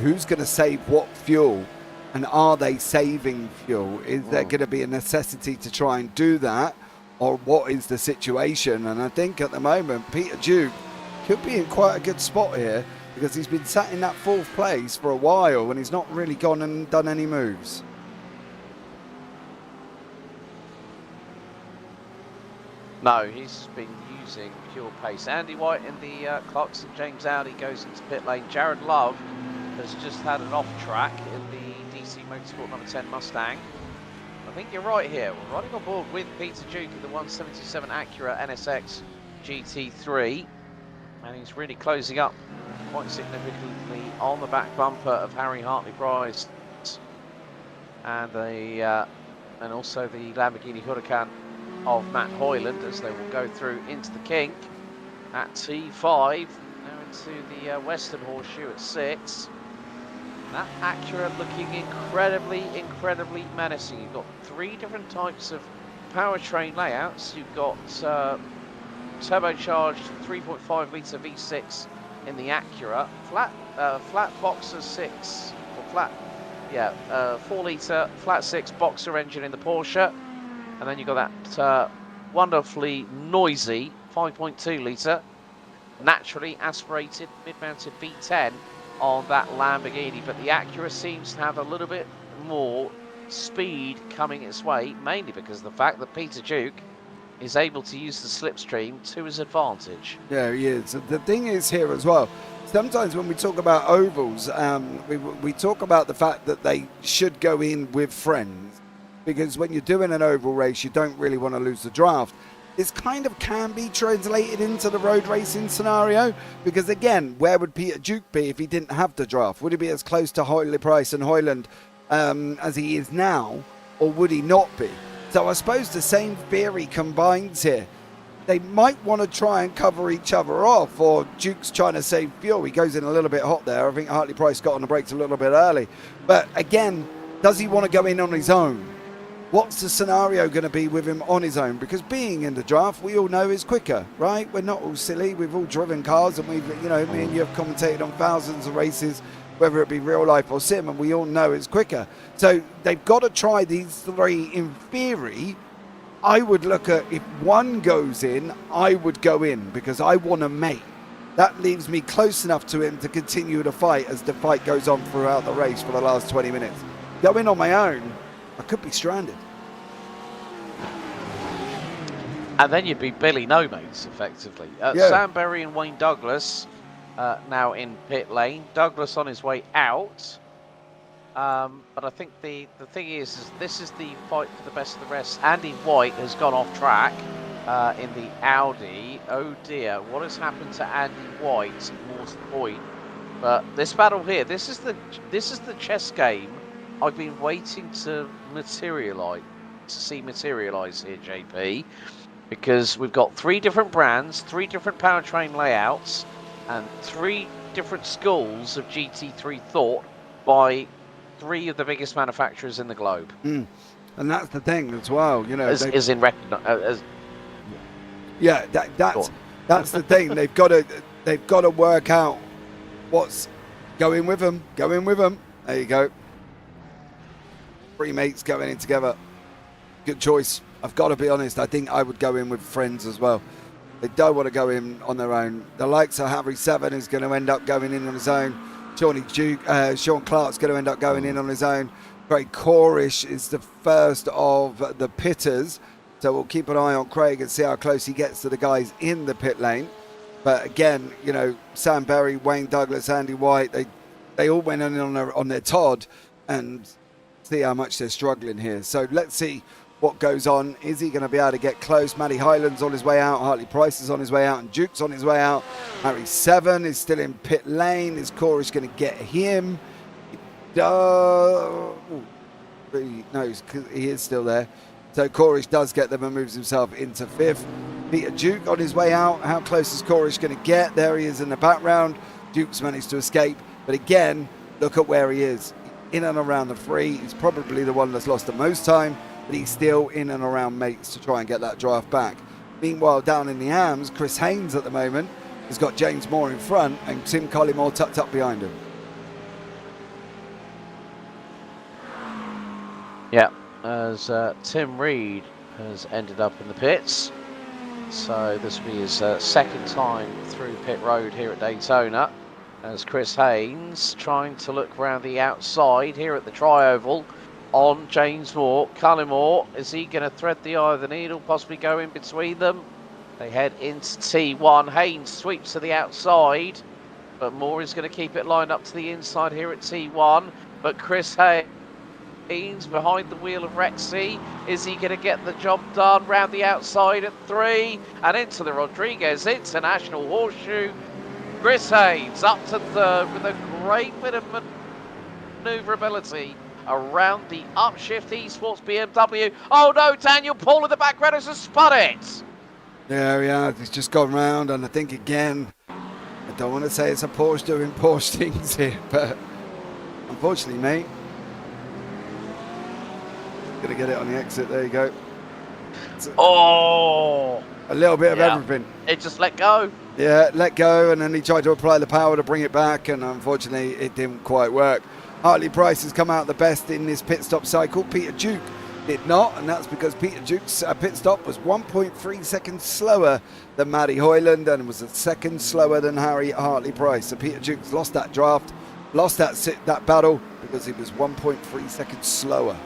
[SPEAKER 2] Who's going to save what fuel? And are they saving fuel? Is there going to be a necessity to try and do that? Or what is the situation? And I think at the moment, Peter Duke could be in quite a good spot here, because he's been sat in that 4th place for a while and he's not really gone and done any moves.
[SPEAKER 1] No, he's been using pure pace. Andy White in the Clarkson James Audi goes into pit lane. Jared Love has just had an off track in the DC Motorsport number 10 Mustang. I think you're right here. We're running on board with Peter Duke in the 177 Acura NSX GT3. And he's really closing up quite significantly on the back bumper of Harry Hartley Price. And also the Lamborghini Huracan of Matt Hoyland, as they will go through into the kink at T5, now into the Western Horseshoe at 6. That Acura looking incredibly menacing. You've got 3 different types of powertrain layouts. You've got turbocharged 3.5 litre V6 in the Acura, flat boxer 6, or flat, 4 litre flat 6 boxer engine in the Porsche. And then you've got that wonderfully noisy 5.2 litre, naturally aspirated mid-mounted V10 on that Lamborghini. But the Acura seems to have a little bit more speed coming its way, mainly because of the fact that Peter Duke is able to use the slipstream to his advantage.
[SPEAKER 2] Yeah, he is. The thing is here as well, sometimes when we talk about ovals, we talk about the fact that they should go in with friends. Because when you're doing an oval race, you don't really want to lose the draft. This kind of can be translated into the road racing scenario. Because again, where would Peter Duke be if he didn't have the draft? Would he be as close to Hartley Price and Hoyland as he is now? Or would he not be? So I suppose the same theory combines here. They might want to try and cover each other off, or Duke's trying to save fuel. He goes in a little bit hot there. I think Hartley Price got on the brakes a little bit early. But again, does he want to go in on his own? What's the scenario going to be with him on his own? Because being in the draft, we all know is quicker, right? We're not all silly. We've all driven cars, and we've, you know, me and you have commentated on thousands of races, whether it be real life or sim, and we all know it's quicker. So they've got to try these three. In theory, I would look at, if one goes in, I would go in because I want a mate. That leaves me close enough to him to continue the fight as the fight goes on throughout the race for the last 20 minutes. Go in on my own, I could be stranded.
[SPEAKER 1] And then you'd be Billy No Mates, effectively. Sam Berry and Wayne Douglas now in pit lane. Douglas on his way out. But I think the thing is this is the fight for the best of the rest. Andy White has gone off track in the Audi. Oh dear, what has happened to Andy White? More to the point. But this battle here, this is the chess game I've been waiting to see materialise here, JP. Because we've got 3 different brands, 3 different powertrain layouts, and 3 different schools of GT3 thought by 3 of the biggest manufacturers in the globe.
[SPEAKER 2] And that's the thing as well, you know. That's the thing. They've got to work out what's going with them. There you go. 3 mates going in together. Good choice. I've got to be honest, I think I would go in with friends as well. They don't want to go in on their own. The likes of Harry Seven is going to end up going in on his own. Sean Clark's going to end up going in on his own. Craig Corish is the first of the pitters. So we'll keep an eye on Craig and see how close he gets to the guys in the pit lane. But again, you know, Sam Berry, Wayne Douglas, Andy White, they all went in on their Todd and see how much they're struggling here. So let's see what goes on. Is he going to be able to get close? Matty Hyland's on his way out, Hartley Price is on his way out, and Duke's on his way out. Harry Seven is still in pit lane. Is Corish going to get him? No, he is still there. So Corish does get them and moves himself into 5th. Peter Duke on his way out. How close is Corish going to get? There he is in the background. Duke's managed to escape. But again, look at where he is. In and around the 3. He's probably the one that's lost the most time, but he's still in and around mates to try and get that draft back. Meanwhile, down in the AMS, Chris Haynes at the moment has got James Moore in front and Tim Collymore tucked up behind him.
[SPEAKER 1] Yeah, as Tim Reed has ended up in the pits. So this will be his second time through pit road here at Daytona. As Chris Haynes trying to look around the outside here at the tri-oval on James Moore. Collymore, is he going to thread the eye of the needle, possibly go in between them? They head into T1. Haynes sweeps to the outside, but Moore is going to keep it lined up to the inside here at T1. But Chris Haynes behind the wheel of Rexy. Is he going to get the job done round the outside at 3 and into the Rodriguez International Horseshoe? Chris Haynes up to 3rd with a great bit of manoeuvrability around the upshift eSports BMW. Oh no, Daniel Paul in the background has spun it.
[SPEAKER 2] There we are. He's just gone round, and I think again, I don't want to say it's a Porsche doing Porsche things here, but unfortunately, mate, gonna get it on the exit. There you go. A little bit of everything.
[SPEAKER 1] It just let go.
[SPEAKER 2] Yeah, let go, and then he tried to apply the power to bring it back, and unfortunately, it didn't quite work. Hartley Price has come out the best in this pit stop cycle. Peter Duke did not, and that's because Peter Duke's pit stop was 1.3 seconds slower than Matty Hoyland and was a second slower than Hartley Price. So Peter Duke's lost that draft, lost that battle because he was 1.3 seconds slower.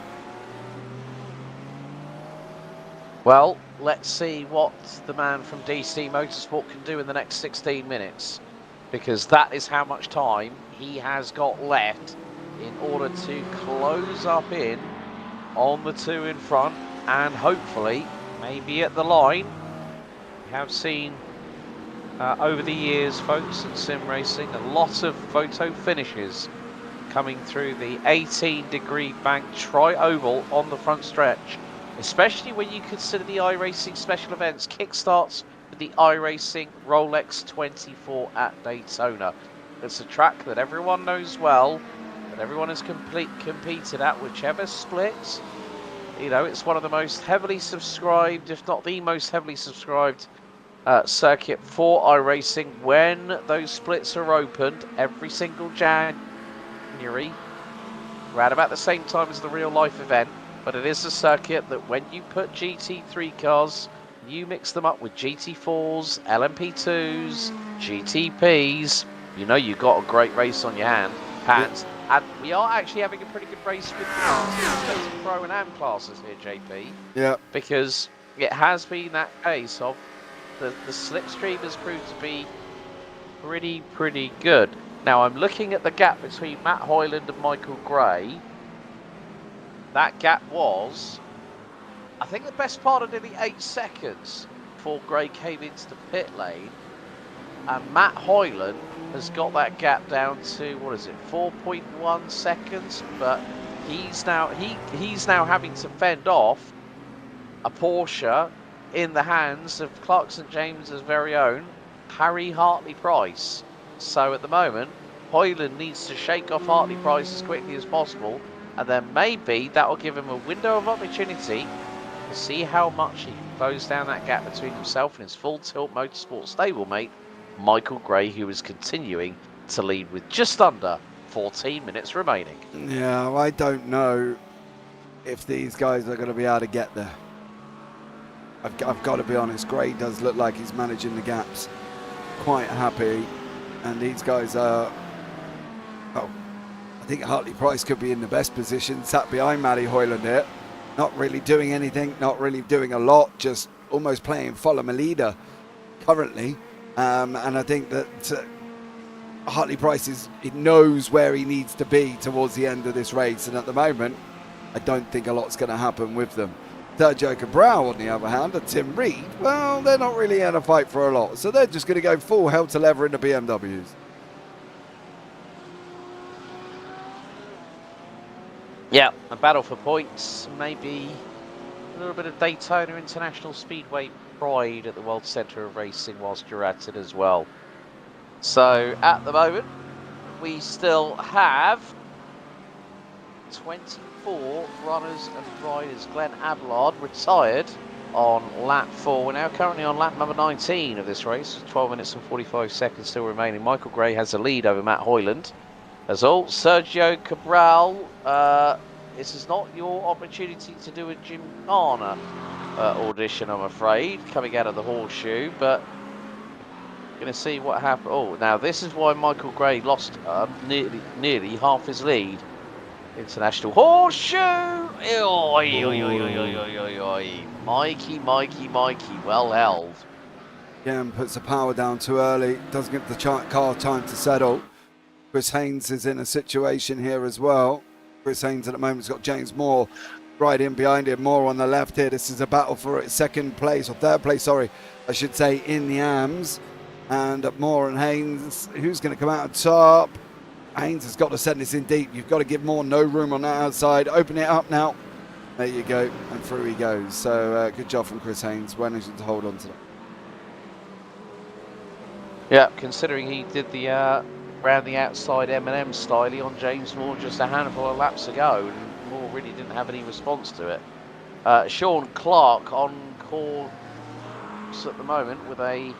[SPEAKER 1] Well, let's see what the man from DC Motorsport can do in the next 16 minutes, because that is how much time he has got left in order to close up in on the 2 in front and hopefully maybe at the line. We have seen over the years, folks, in sim racing, a lot of photo finishes coming through the 18-degree bank tri-oval on the front stretch, especially when you consider the iRacing special events. Kickstarts with the iRacing Rolex 24 at Daytona. It's a track that everyone knows well, that everyone has competed at, whichever split. you know, it's one of the most heavily subscribed, if not the most heavily subscribed circuit for iRacing. When those splits are opened every single January, around about the same time as the real life event, but it is a circuit that when you put GT3 cars, you mix them up with GT4s, LMP2s, GTPs, you know you've got a great race on your hands. And we are actually having a pretty good race with the Pro and Am classes here, JP.
[SPEAKER 2] Yeah.
[SPEAKER 1] Because it has been that case of the slipstream has proved to be pretty good. Now I'm looking at the gap between Matt Hoyland and Michael Gray. That gap was, I think, the best part of nearly 8 seconds before Gray came into the pit lane. And Matt Hoyland has got that gap down to, what is it, 4.1 seconds? But he's now having to fend off a Porsche in the hands of Clark St James's very own Harry Hartley-Price. So at the moment, Hoyland needs to shake off Hartley-Price as quickly as possible, and then maybe that will give him a window of opportunity to see how much he can close down that gap between himself and his Full Tilt Motorsport stablemate, Michael Gray, who is continuing to lead with just under 14 minutes remaining.
[SPEAKER 2] Yeah, I don't know if these guys are going to be able to get there. I've got to be honest, Gray does look like he's managing the gaps quite happy, and these guys are, oh, I think Hartley-Price could be in the best position, sat behind Matty Hoyland here, not really doing anything, not really doing a lot, just almost playing follow my leader currently. And I think that Hartley-Price he knows where he needs to be towards the end of this race, and at the moment I don't think a lot's going to happen with them. Sergio Cabral, on the other hand, and Tim Reed, well, they're not really in a fight for a lot, so they're just going to go full hell to leather in the BMWs.
[SPEAKER 1] Yeah, a battle for points, maybe a little bit of Daytona International Speedway pride at the World Centre of Racing whilst you're at it as well. So at the moment, we still have 24 runners and riders. Glenn Abelard retired on lap 4. We're now currently on lap number 19 of this race. 12 minutes and 45 seconds still remaining. Michael Gray has a lead over Matt Hoyland. As all, Sergio Cabral, this is not your opportunity to do a Gymkhana audition, I'm afraid, coming out of the horseshoe, but going to see what happened. Oh, now this is why Michael Gray lost nearly half his lead. International horseshoe! Oi, oi, oi, oi, oi, oi, oi. Mikey, well held.
[SPEAKER 2] Yeah, and puts the power down too early, doesn't give the car time to settle. Chris Haynes is in a situation here as well. Chris Haynes at the moment has got James Moore right in behind him. Moore on the left here. This is a battle for second place, or third place, sorry, I should say, in the AMS. And Moore and Haynes, who's going to come out on top? Haynes has got to send this in deep. You've got to give Moore no room on that outside. Open it up now. There you go. And through he goes. So good job from Chris Haynes. Managing to hold on to that.
[SPEAKER 1] Yeah, considering he did the round the outside M&M style on James Moore just a handful of laps ago, and Moore really didn't have any response to it. Sean Clark on course at the moment with a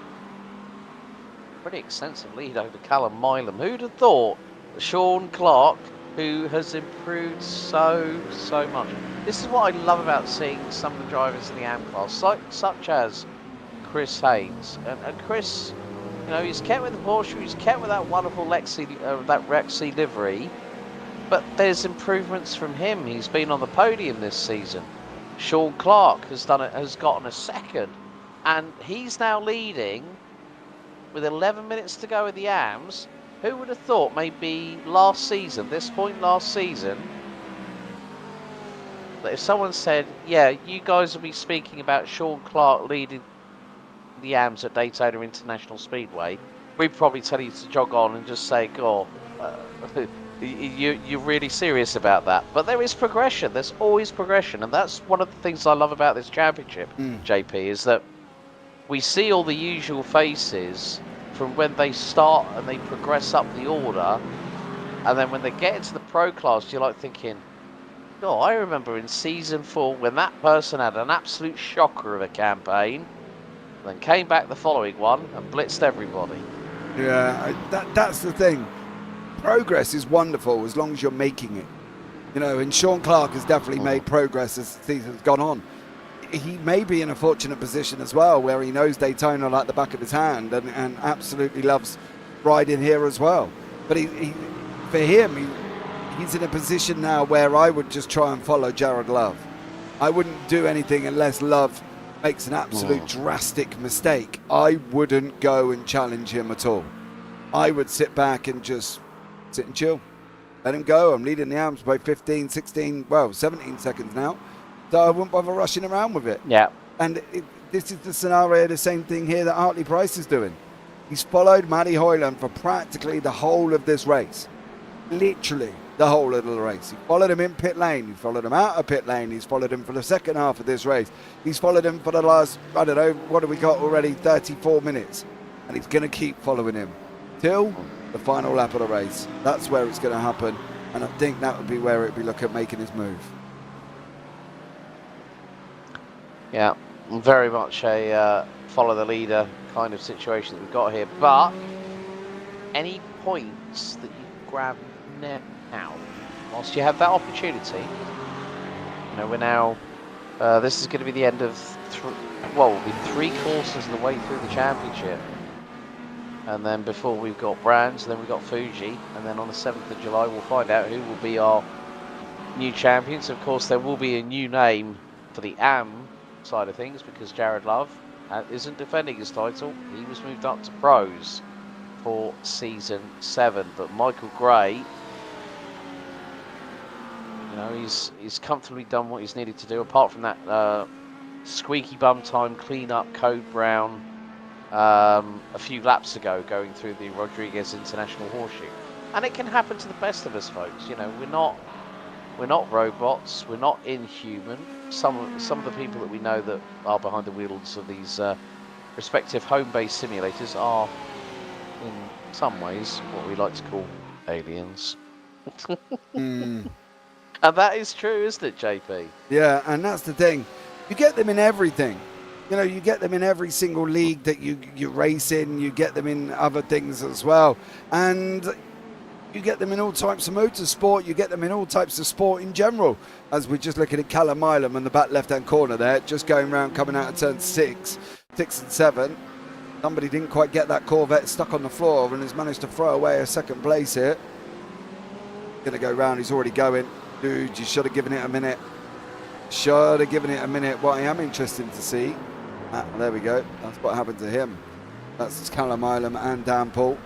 [SPEAKER 1] pretty extensive lead over Callum Milam. Who'd have thought that Sean Clark, who has improved so much. This is what I love about seeing some of the drivers in the AM class, such as Chris Haynes. And Chris, you know, he's kept with the Porsche, he's kept with that wonderful that Rexy livery, but there's improvements from him. He's been on the podium this season. Sean Clark has gotten a second, and he's now leading with 11 minutes to go in the AMS. Who would have thought maybe this point last season, that if someone said, yeah, you guys will be speaking about Sean Clark leading the AMS at Daytona International Speedway, we'd probably tell you to jog on and just say, "God, you're really serious about that." But there is progression. There's always progression, and that's one of the things I love about this championship, JP, is that we see all the usual faces from when they start and they progress up the order, and then when they get into the pro class, you're like thinking, Oh, I remember in season 4 when that person had an absolute shocker of a campaign, then came back the following one and blitzed everybody.
[SPEAKER 2] Yeah, that's the thing. Progress is wonderful as long as you're making it. You know, and Sean Clark has definitely made progress as the season's gone on. He may be in a fortunate position as well, where he knows Daytona like the back of his hand and absolutely loves riding here as well. But for him, he's in a position now where I would just try and follow Jared Love. I wouldn't do anything unless Love makes an absolute drastic mistake. I wouldn't go and challenge him at all. I would sit back and just sit and chill. Let him go. I'm leading the AMS by 15, 16, well, 17 seconds now. So I wouldn't bother rushing around with it.
[SPEAKER 1] Yeah.
[SPEAKER 2] And this is the scenario, the same thing here that Hartley Price is doing. He's followed Matty Hoyland for practically the whole of this race. Literally the whole of the race. He followed him in pit lane. He followed him out of pit lane. He's followed him for the second half of this race. He's followed him for the last, I don't know, what have we got already? 34 minutes. And he's going to keep following him till the final lap of the race. That's where it's going to happen. And I think that would be where it'd be looking at making his move.
[SPEAKER 1] Yeah, very much a follow the leader kind of situation that we've got here. But any points that you grab now, whilst you have that opportunity, you know, we're now, this is going to be the end of, we'll be 3 courses of the way through the championship. And then before we've got Brands, then we've got Fuji, and then on the 7th of July we'll find out who will be our new champions. Of course, there will be a new name for the AM side of things because Jared Love isn't defending his title. He was moved up to pros for season 7, but Michael Gray, you know, he's comfortably done what he's needed to do. Apart from that squeaky bum time clean up Code Brown a few laps ago, going through the Rodriguez International Horseshoe, and it can happen to the best of us, folks. You know, we're not robots. We're not inhuman. Some of the people that we know that are behind the wheels of these respective home-based simulators are, in some ways, what we like to call aliens. And that is true, isn't it, JP?
[SPEAKER 2] Yeah, and that's the thing. You get them in everything. You know, you get them in every single league that you race in. You get them in other things as well. And you get them in all types of motorsport. You get them in all types of sport in general. As we're just looking at Callum Milam in the back left-hand corner there, just going around, coming out of turn 6 and 7. Somebody didn't quite get that Corvette stuck on the floor and has managed to throw away a second place here. Going to go round. He's already going. Dude, you should have given it a minute. Should have given it a minute. What I am interested to see. There we go. That's what happened to him. That's Callum Milam and Dan Paul,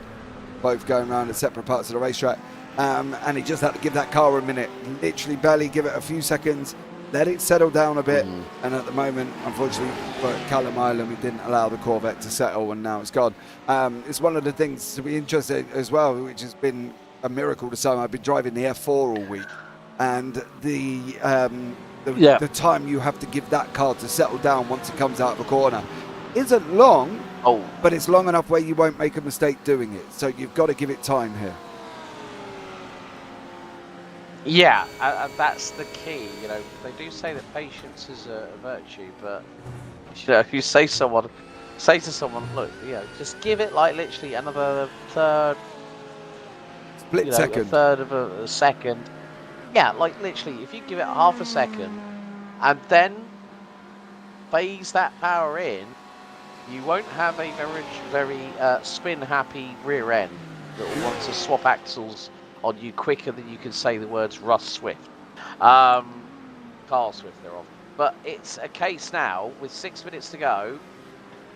[SPEAKER 2] both going around at separate parts of the racetrack. And he just had to give that car a minute. Literally barely give it a few seconds. Let it settle down a bit. And at the moment, unfortunately, for Callum Milam, he didn't allow the Corvette to settle, and now it's gone. It's one of the things to be interested as well, which has been a miracle to some. I've been driving the F4 all week, and the time you have to give that car to settle down once it comes out of a corner isn't long, but it's long enough where you won't make a mistake doing it. So you've got to give it time here.
[SPEAKER 1] Yeah, that's the key. You know, they do say that patience is a virtue, but you know, if you say to someone, look, you know, just give it like literally another third,
[SPEAKER 2] second,
[SPEAKER 1] a third of a second. Yeah, like literally, if you give it half a second and then phase that power in, you won't have a very spin-happy rear end that will want to swap axles on you quicker than you can say the words Russ Swift. Carl Swift, they're on. But it's a case now, with 6 minutes to go,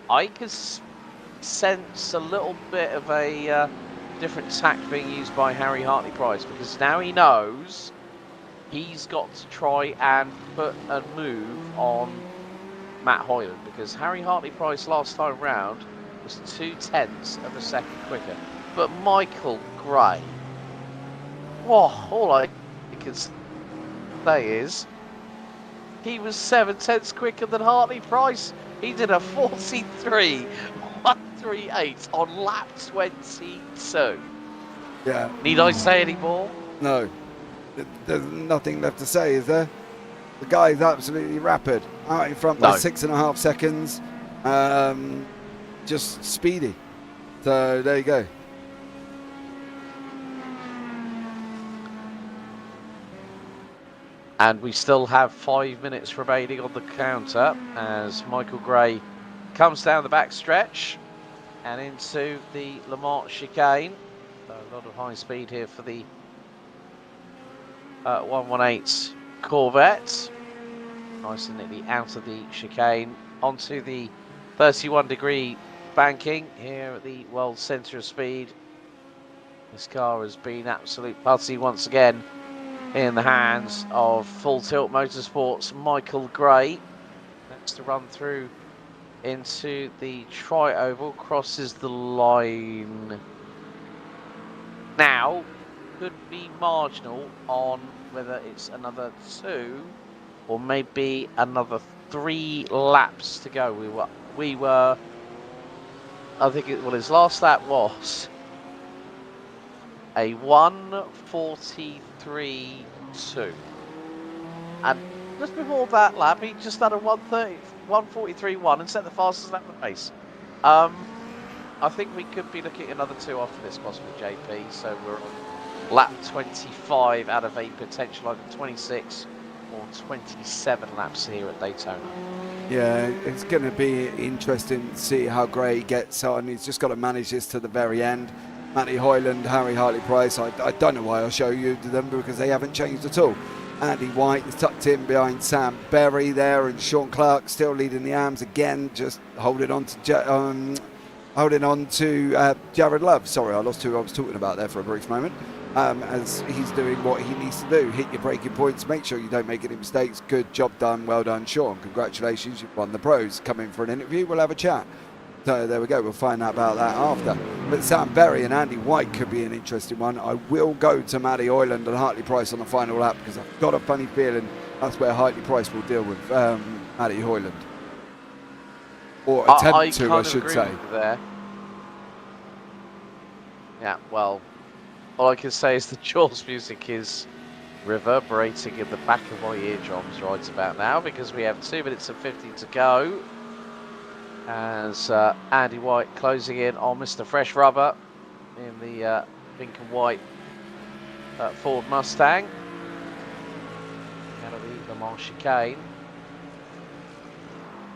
[SPEAKER 1] I can sense a little bit of a different tact being used by Harry Hartley Price, because now he knows he's got to try and put a move on Matt Hoyland, because Harry Hartley Price last time round was 0.2 of a second quicker. But Michael Gray, all I can say is he was 0.7 quicker than Hartley Price. He did a 43.138 on lap 22.
[SPEAKER 2] Yeah.
[SPEAKER 1] Need I say any more?
[SPEAKER 2] No. there's nothing left to say, is there? The guy is absolutely rapid. Out in front by
[SPEAKER 1] No.
[SPEAKER 2] 6.5 seconds. Just speedy. So there you go.
[SPEAKER 1] And we still have 5 minutes remaining on the counter as Michael Gray comes down the back stretch and into the Le Mans chicane. So a lot of high speed here for the 118 Corvette. Nice and neatly out of the chicane onto the 31-degree banking here at the world centre of speed. This car has been absolute putty once again in the hands of Full Tilt Motorsports' Michael Gray. Next to run through into the tri-oval, crosses the line. Now, could be marginal on whether it's another 2 or maybe another 3 laps to go. We were I think his last lap was a 1:43.2, and just before that lap he just had a 1:43.1 and set the fastest lap of the race. I think we could be looking at another 2 after this, possibly, JP. So we're on lap 25 out of a potential either 26 or 27 laps here at Daytona.
[SPEAKER 2] Yeah, it's going to be interesting to see how Gray gets on. He's just got to manage this to the very end. Matty Hoyland, Harry Hartley-Price, I don't know why I'll show you them because they haven't changed at all. Andy White is tucked in behind Sam Berry there, and Sean Clark still leading the arms again, just holding on to Jared Love. Sorry, I lost who I was talking about there for a brief moment. As he's doing what he needs to do, hit your braking points, make sure you don't make any mistakes. Good job done, well done, Sean. Congratulations, you've won the pros. Come in for an interview, we'll have a chat. So there we go, we'll find out about that after. But Sam Berry and Andy White could be an interesting one. I will go to Matty Hoyland and Hartley Price on the final lap because I've got a funny feeling that's where Hartley Price will deal with Matty Hoyland. Or attempt to, I should say.
[SPEAKER 1] There. Yeah, well, all I can say is the Jaws music is reverberating in the back of my eardrums right about now because we have 2 minutes and 50 to go. As Andy White closing in on Mr. Fresh Rubber in the pink and white Ford Mustang. Out of the Le Mans chicane.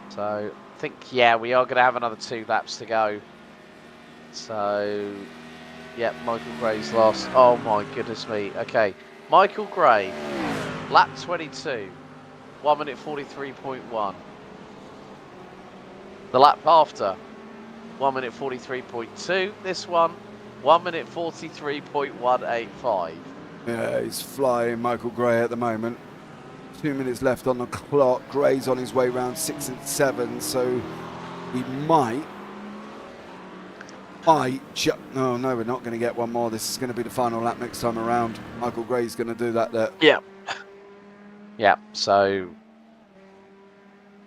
[SPEAKER 1] So I think, yeah, we are going to have another 2 laps to go. So, yeah, Michael Gray's last. Oh my goodness me. Okay, Michael Gray, lap 22, 1:43.1. The lap after, 1:43.2. This one, 1:43.185.
[SPEAKER 2] Yeah, he's flying, Michael Gray, at the moment. 2 minutes left on the clock. Gray's on his way round 6 and 7, so we might. No, we're not going to get one more. This is going to be the final lap next time around. Michael Gray's going to do that there.
[SPEAKER 1] Yeah. Yeah, so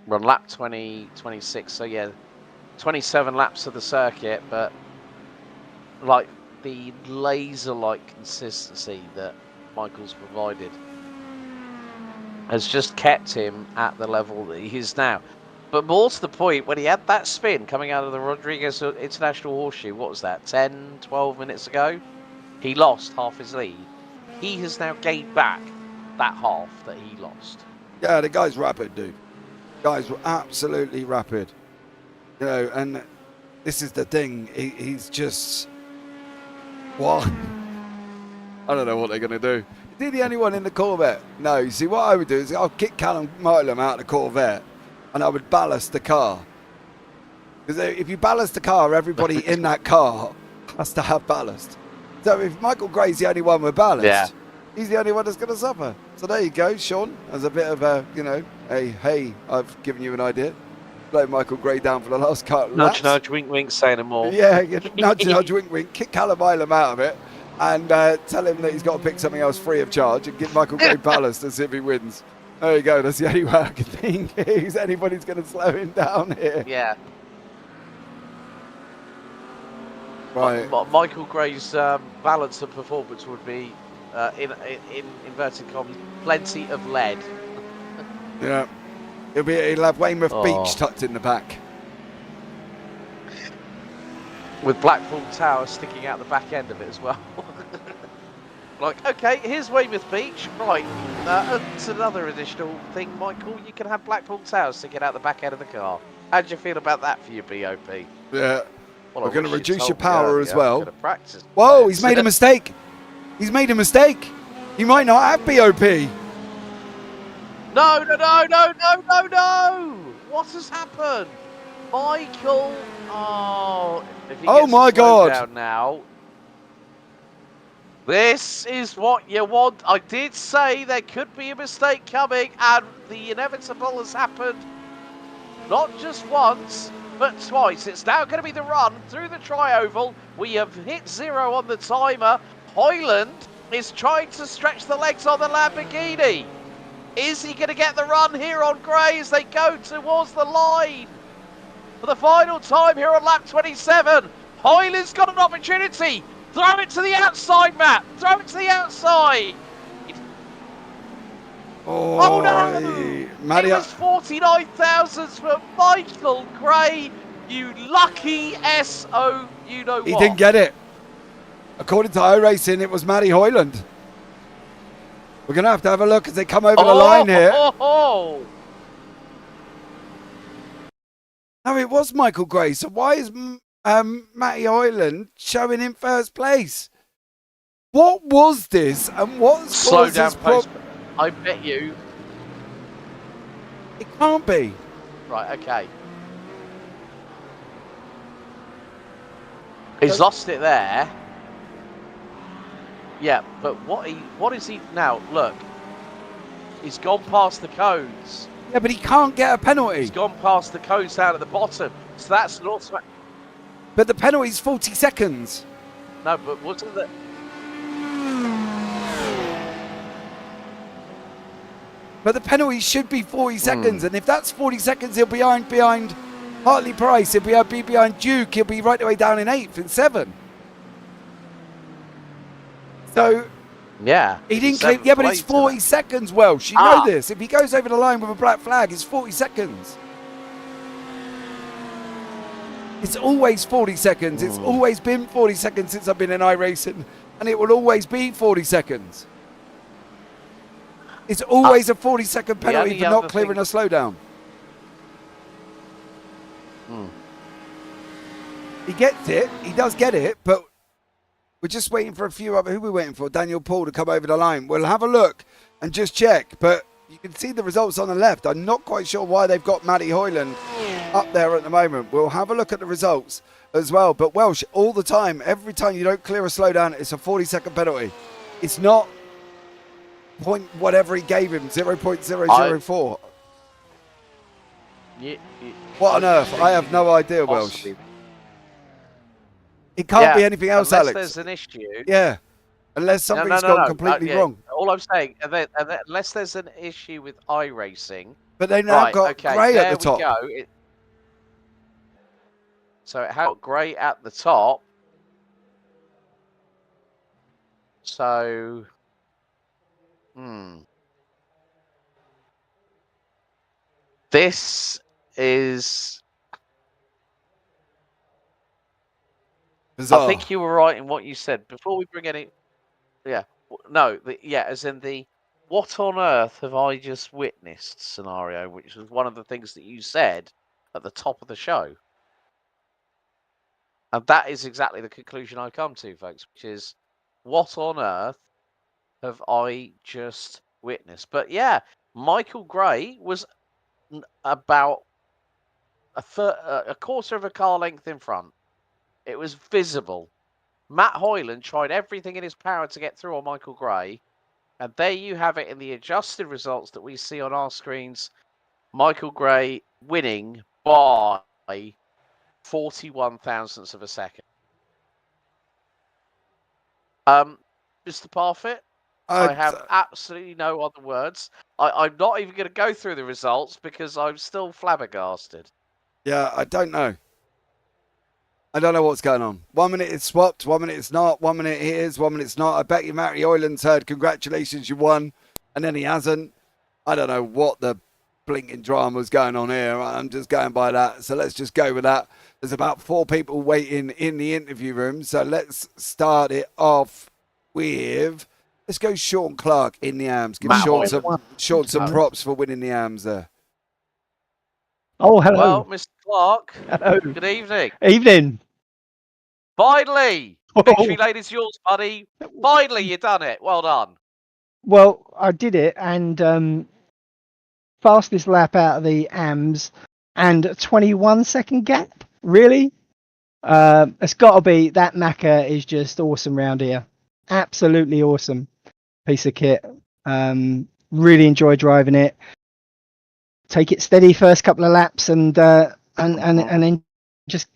[SPEAKER 1] we're on lap 26, so yeah, 27 laps of the circuit, but like the laser-like consistency that Michael's provided has just kept him at the level that he is now. But more to the point, when he had that spin coming out of the Rodriguez International Horseshoe, what was that, 10, 12 minutes ago? He lost half his lead. He has now gained back that half that he lost.
[SPEAKER 2] Yeah, the guy's rapid, dude. Guy's absolutely rapid. You know, and this is the thing. He's just... What? I don't know what they're going to do. Is he the only one in the Corvette? No, you see, what I would do is I'll kick Callum Milam out of the Corvette and I would ballast the car. Because if you ballast the car, everybody in that car has to have ballast. So if Michael Gray's the only one with ballast, he's the only one that's going to suffer. So there you go, Sean. As a bit of a, you know, hey, I've given you an idea. Blow Michael Gray down for the last couple of laps.
[SPEAKER 1] Nudge, wink, wink, say no more.
[SPEAKER 2] Yeah, nudge, wink, wink. Kick Callum Milam out of it and tell him that he's got to pick something else free of charge and give Michael Gray ballast and see if he wins. There you go. That's the only way I can think is anybody's going to slow him down here.
[SPEAKER 1] Yeah.
[SPEAKER 2] Right.
[SPEAKER 1] Michael Gray's balance and performance would be in inverted commas, plenty of lead.
[SPEAKER 2] Yeah. He'll have Weymouth
[SPEAKER 1] Oh.
[SPEAKER 2] Beach tucked in the back.
[SPEAKER 1] With Blackpool Tower sticking out the back end of it as well. Like, okay, here's Weymouth Beach. Right, that's another additional thing, Michael. You can have Blackpool Tower sticking out the back end of the car. How do you feel about that for your BOP?
[SPEAKER 2] Yeah.
[SPEAKER 1] Well,
[SPEAKER 2] We're going to reduce your power as well.
[SPEAKER 1] Practice.
[SPEAKER 2] Whoa, he's made a mistake. He's made a mistake. He might not have BOP.
[SPEAKER 1] No. What has happened? Michael. Oh, if he gets
[SPEAKER 2] my God.
[SPEAKER 1] down now. This is what you want. I did say there could be a mistake coming, and the inevitable has happened. Not just once, but twice. It's now going to be the run through the tri-oval. We have hit 0 on the timer. Hoyland is trying to stretch the legs on the Lamborghini. Is he going to get the run here on Gray as they go towards the line? For the final time here on lap 27, Hoyland's got an opportunity. Throw it to the outside, Matt. Throw it to the outside. Oh no!
[SPEAKER 2] Matty,
[SPEAKER 1] it was 49,000 for Michael Gray. You lucky SO, you know what?
[SPEAKER 2] He didn't get it. According to iRacing, it was Matty Hoyland. We're going to have a look as they come over the line here. No, it was Michael Gray. So why is Matty Hoyland showing in first place? What was this and what
[SPEAKER 1] slow down post? I bet you.
[SPEAKER 2] It can't be.
[SPEAKER 1] Right, okay. He's lost it there. Yeah, but what is he now? Look, he's gone past the cones.
[SPEAKER 2] Yeah, but he can't get a penalty.
[SPEAKER 1] He's gone past the cones down at the bottom. So that's an automatic.
[SPEAKER 2] But the penalty's 40 seconds.
[SPEAKER 1] No, but wasn't that?
[SPEAKER 2] But the penalty should be 40 seconds, and if that's 40 seconds, he'll be behind Hartley Price. He'll be behind Duke. He'll be right the way down in 8th and 7th. So
[SPEAKER 1] yeah,
[SPEAKER 2] he didn't claim. Yeah, but it's 40 seconds, Welsh. You know this. If he goes over the line with a black flag, it's 40 seconds. It's always 40 seconds. It's always been 40 seconds since I've been in iRacing, and it will always be 40 seconds. It's always a 40-second penalty for not clearing a slowdown. He gets it. He does get it, but we're just waiting for a few other. Who are we waiting for? Daniel Paul to come over the line. We'll have a look and just check, but you can see the results on the left. I'm not quite sure why they've got Matty Hoyland up there at the moment. We'll have a look at the results as well. But Welsh, all the time, every time you don't clear a slowdown, it's a 40-second penalty. It's not point whatever he gave him, 0.004. What on earth? I have no idea, Welsh. It can't be anything else,
[SPEAKER 1] unless
[SPEAKER 2] Alex.
[SPEAKER 1] There's an issue.
[SPEAKER 2] Yeah, unless something's gone completely wrong.
[SPEAKER 1] All I'm saying, unless there's an issue with iRacing.
[SPEAKER 2] But they now got Gray at the top.
[SPEAKER 1] There we go. So it had Gray at the top. So, this is.
[SPEAKER 2] Bizarre.
[SPEAKER 1] I think you were right in what you said. Before we bring any, as in the what on earth have I just witnessed scenario, which was one of the things that you said at the top of the show. And that is exactly the conclusion I come to, folks, which is what on earth have I just witnessed? But yeah, Michael Gray was about a quarter of a car length in front. It was visible. Matt Hoyland tried everything in his power to get through on Michael Gray. And there you have it in the adjusted results that we see on our screens. Michael Gray winning by 41 thousandths of a second. Mr. Parfitt, I have absolutely no other words. I'm not even going to go through the results because I'm still flabbergasted.
[SPEAKER 2] Yeah, I don't know. I don't know what's going on. 1 minute it's swapped, 1 minute it's not, 1 minute it is, 1 minute it's not. I bet you Matty Oyland's heard, congratulations, you won. And then he hasn't. I don't know what the blinking drama's going on here. I'm just going by that. So let's just go with that. There's about 4 people waiting in the interview room. So let's start it off with... Let's go Sean Clark in the AMS. Give Sean some props for winning the AMS there.
[SPEAKER 3] Oh, hello.
[SPEAKER 1] Well, Mr. Clark,
[SPEAKER 3] hello.
[SPEAKER 1] Good evening.
[SPEAKER 3] Evening.
[SPEAKER 1] Finally! Victory lane is yours, buddy. Finally, you done it. Well done.
[SPEAKER 3] Well, I did it, and fastest lap out of the AMS, and a 21-second gap. Really? It's got to be, that Macca is just awesome round here. Absolutely awesome piece of kit. Really enjoy driving it. Take it steady first couple of laps, and then just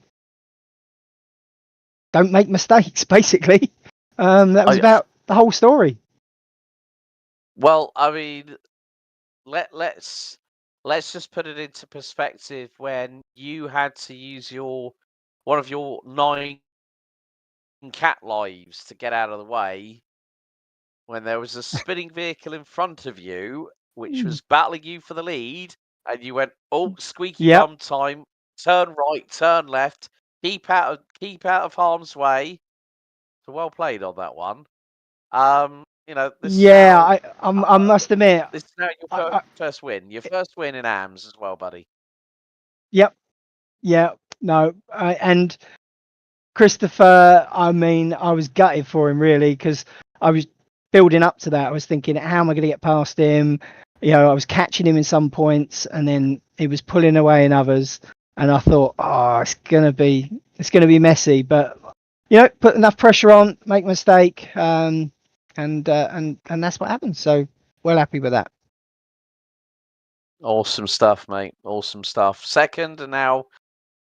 [SPEAKER 3] don't make mistakes. Basically, that was about the whole story.
[SPEAKER 1] Well, I mean, let's just put it into perspective. When you had to use one of your 9 cat lives to get out of the way, when there was a spinning vehicle in front of you, which was battling you for the lead, and you went, oh, squeaky bum time, turn right, turn left, keep out of harm's way. So well played on that one.
[SPEAKER 3] I must admit,
[SPEAKER 1] this is now your first win. Your first win in AMS as well, buddy.
[SPEAKER 3] Yep. Yeah. No. And Christopher, I mean, I was gutted for him really, because I was building up to that. I was thinking, how am I going to get past him? I was catching him in some points, and then he was pulling away in others. And I thought, it's gonna be messy. But put enough pressure on, make a mistake, and that's what happened. So well happy with that.
[SPEAKER 1] Awesome stuff, mate. Awesome stuff. Second, and now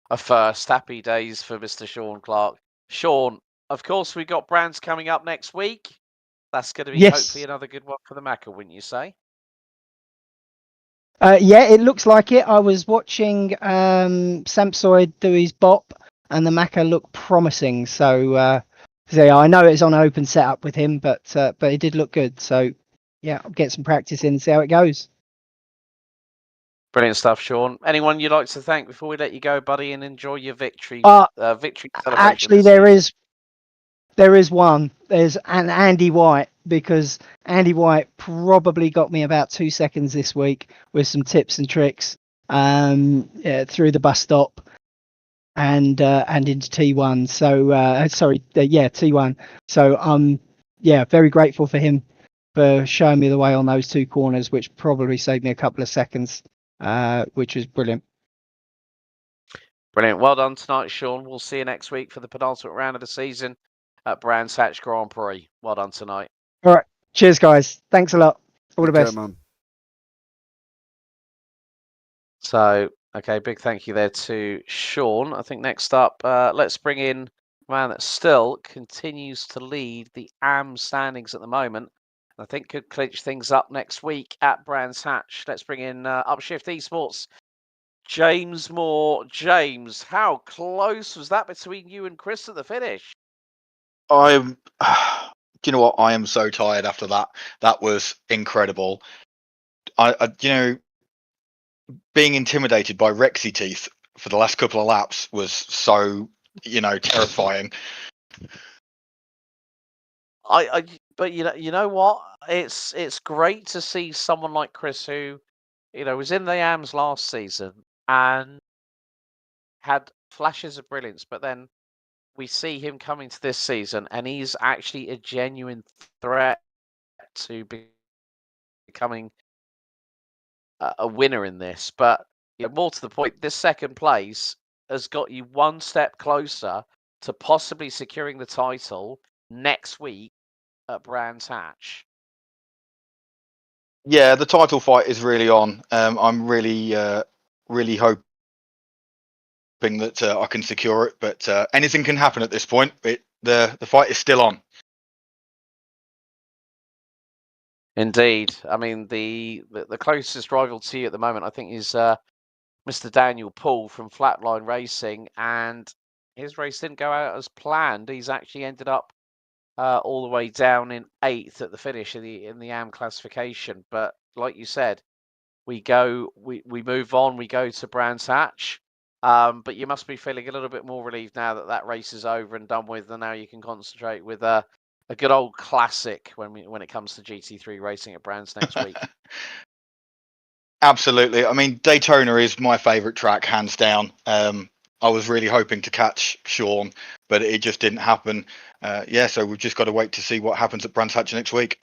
[SPEAKER 1] a first. Happy days for Mr. Sean Clark. Sean, of course, we got Brands coming up next week. That's going to be hopefully another good one for the Macca, wouldn't you say?
[SPEAKER 3] Yeah, it looks like it. I was watching Samsoid do his bop, and the Macca looked promising. So I know it's on an open setup with him, but it did look good. So yeah, I'll get some practice in and see how it goes.
[SPEAKER 1] Brilliant stuff, Sean. Anyone you'd like to thank before we let you go, buddy, and enjoy your victory? Victory celebration.
[SPEAKER 3] Actually, there is one. There's an Andy White, because Andy White probably got me about 2 seconds this week with some tips and tricks through the bus stop and into T1. So T1. So very grateful for him for showing me the way on those 2 corners, which probably saved me a couple of seconds, which was brilliant.
[SPEAKER 1] Brilliant. Well done tonight, Sean. We'll see you next week for the penultimate round of the season at Brands Hatch Grand Prix. Well done tonight.
[SPEAKER 3] All right. Cheers, guys. Thanks a lot. All the best.
[SPEAKER 1] So, okay, big thank you there to Sean. I think next up, let's bring in a man that still continues to lead the AM standings at the moment. I think could clinch things up next week at Brands Hatch. Let's bring in Upshift Esports, James Moore. James, how close was that between you and Chris at the finish?
[SPEAKER 4] Do you know what? I am so tired after that. That was incredible. Being intimidated by Rexy Teeth for the last couple of laps was so, terrifying.
[SPEAKER 1] But you know what? It's great to see someone like Chris who, was in the AMS last season and had flashes of brilliance, but then we see him coming to this season, and he's actually a genuine threat to becoming a winner in this. But more to the point, this second place has got you one step closer to possibly securing the title next week at Brands Hatch.
[SPEAKER 4] Yeah, the title fight is really on. I'm really hoping that I can secure it, but anything can happen at this point. The fight is still on.
[SPEAKER 1] Indeed. I mean, the closest rival to you at the moment, I think, is Mr. Daniel Poole from Flatline Racing, and his race didn't go out as planned. He's actually ended up all the way down in 8th at the finish in the AM classification. But like you said, we move on. We go to Brands Hatch. But you must be feeling a little bit more relieved now that that race is over and done with, and now you can concentrate with a good old classic when it comes to GT3 racing at Brands next week.
[SPEAKER 4] Absolutely. I mean, Daytona is my favourite track, hands down. I was really hoping to catch Sean, but it just didn't happen. So we've just got to wait to see what happens at Brands Hatch next week.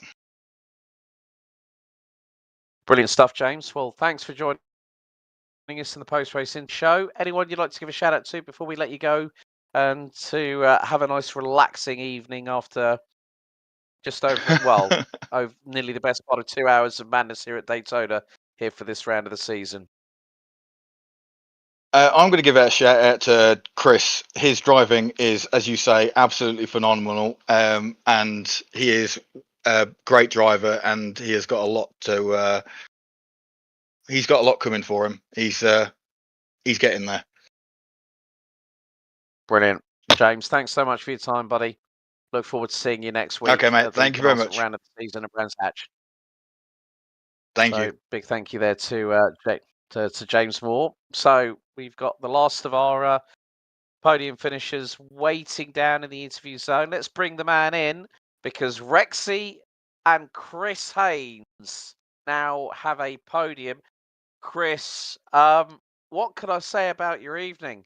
[SPEAKER 1] Brilliant stuff, James. Well, thanks for joining us in the post-racing show. Anyone you'd like to give a shout out to before we let you go, and to have a nice relaxing evening after just over nearly the best part of 2 hours of madness here at Daytona here for this round of the season?
[SPEAKER 4] I'm going to give a shout out to Chris. His driving is, as you say, absolutely phenomenal, and he is a great driver, and he has got a lot to. He's got a lot coming for him. He's getting there.
[SPEAKER 1] Brilliant, James. Thanks so much for your time, buddy. Look forward to seeing you next week.
[SPEAKER 4] Okay, mate. Thank you very much.
[SPEAKER 1] Round of the season at Brands Hatch.
[SPEAKER 4] Thank you.
[SPEAKER 1] Big thank you there to James Moore. So we've got the last of our podium finishers waiting down in the interview zone. Let's bring the man in, because Rexy and Chris Haynes now have a podium. Chris, what can I say about your evening?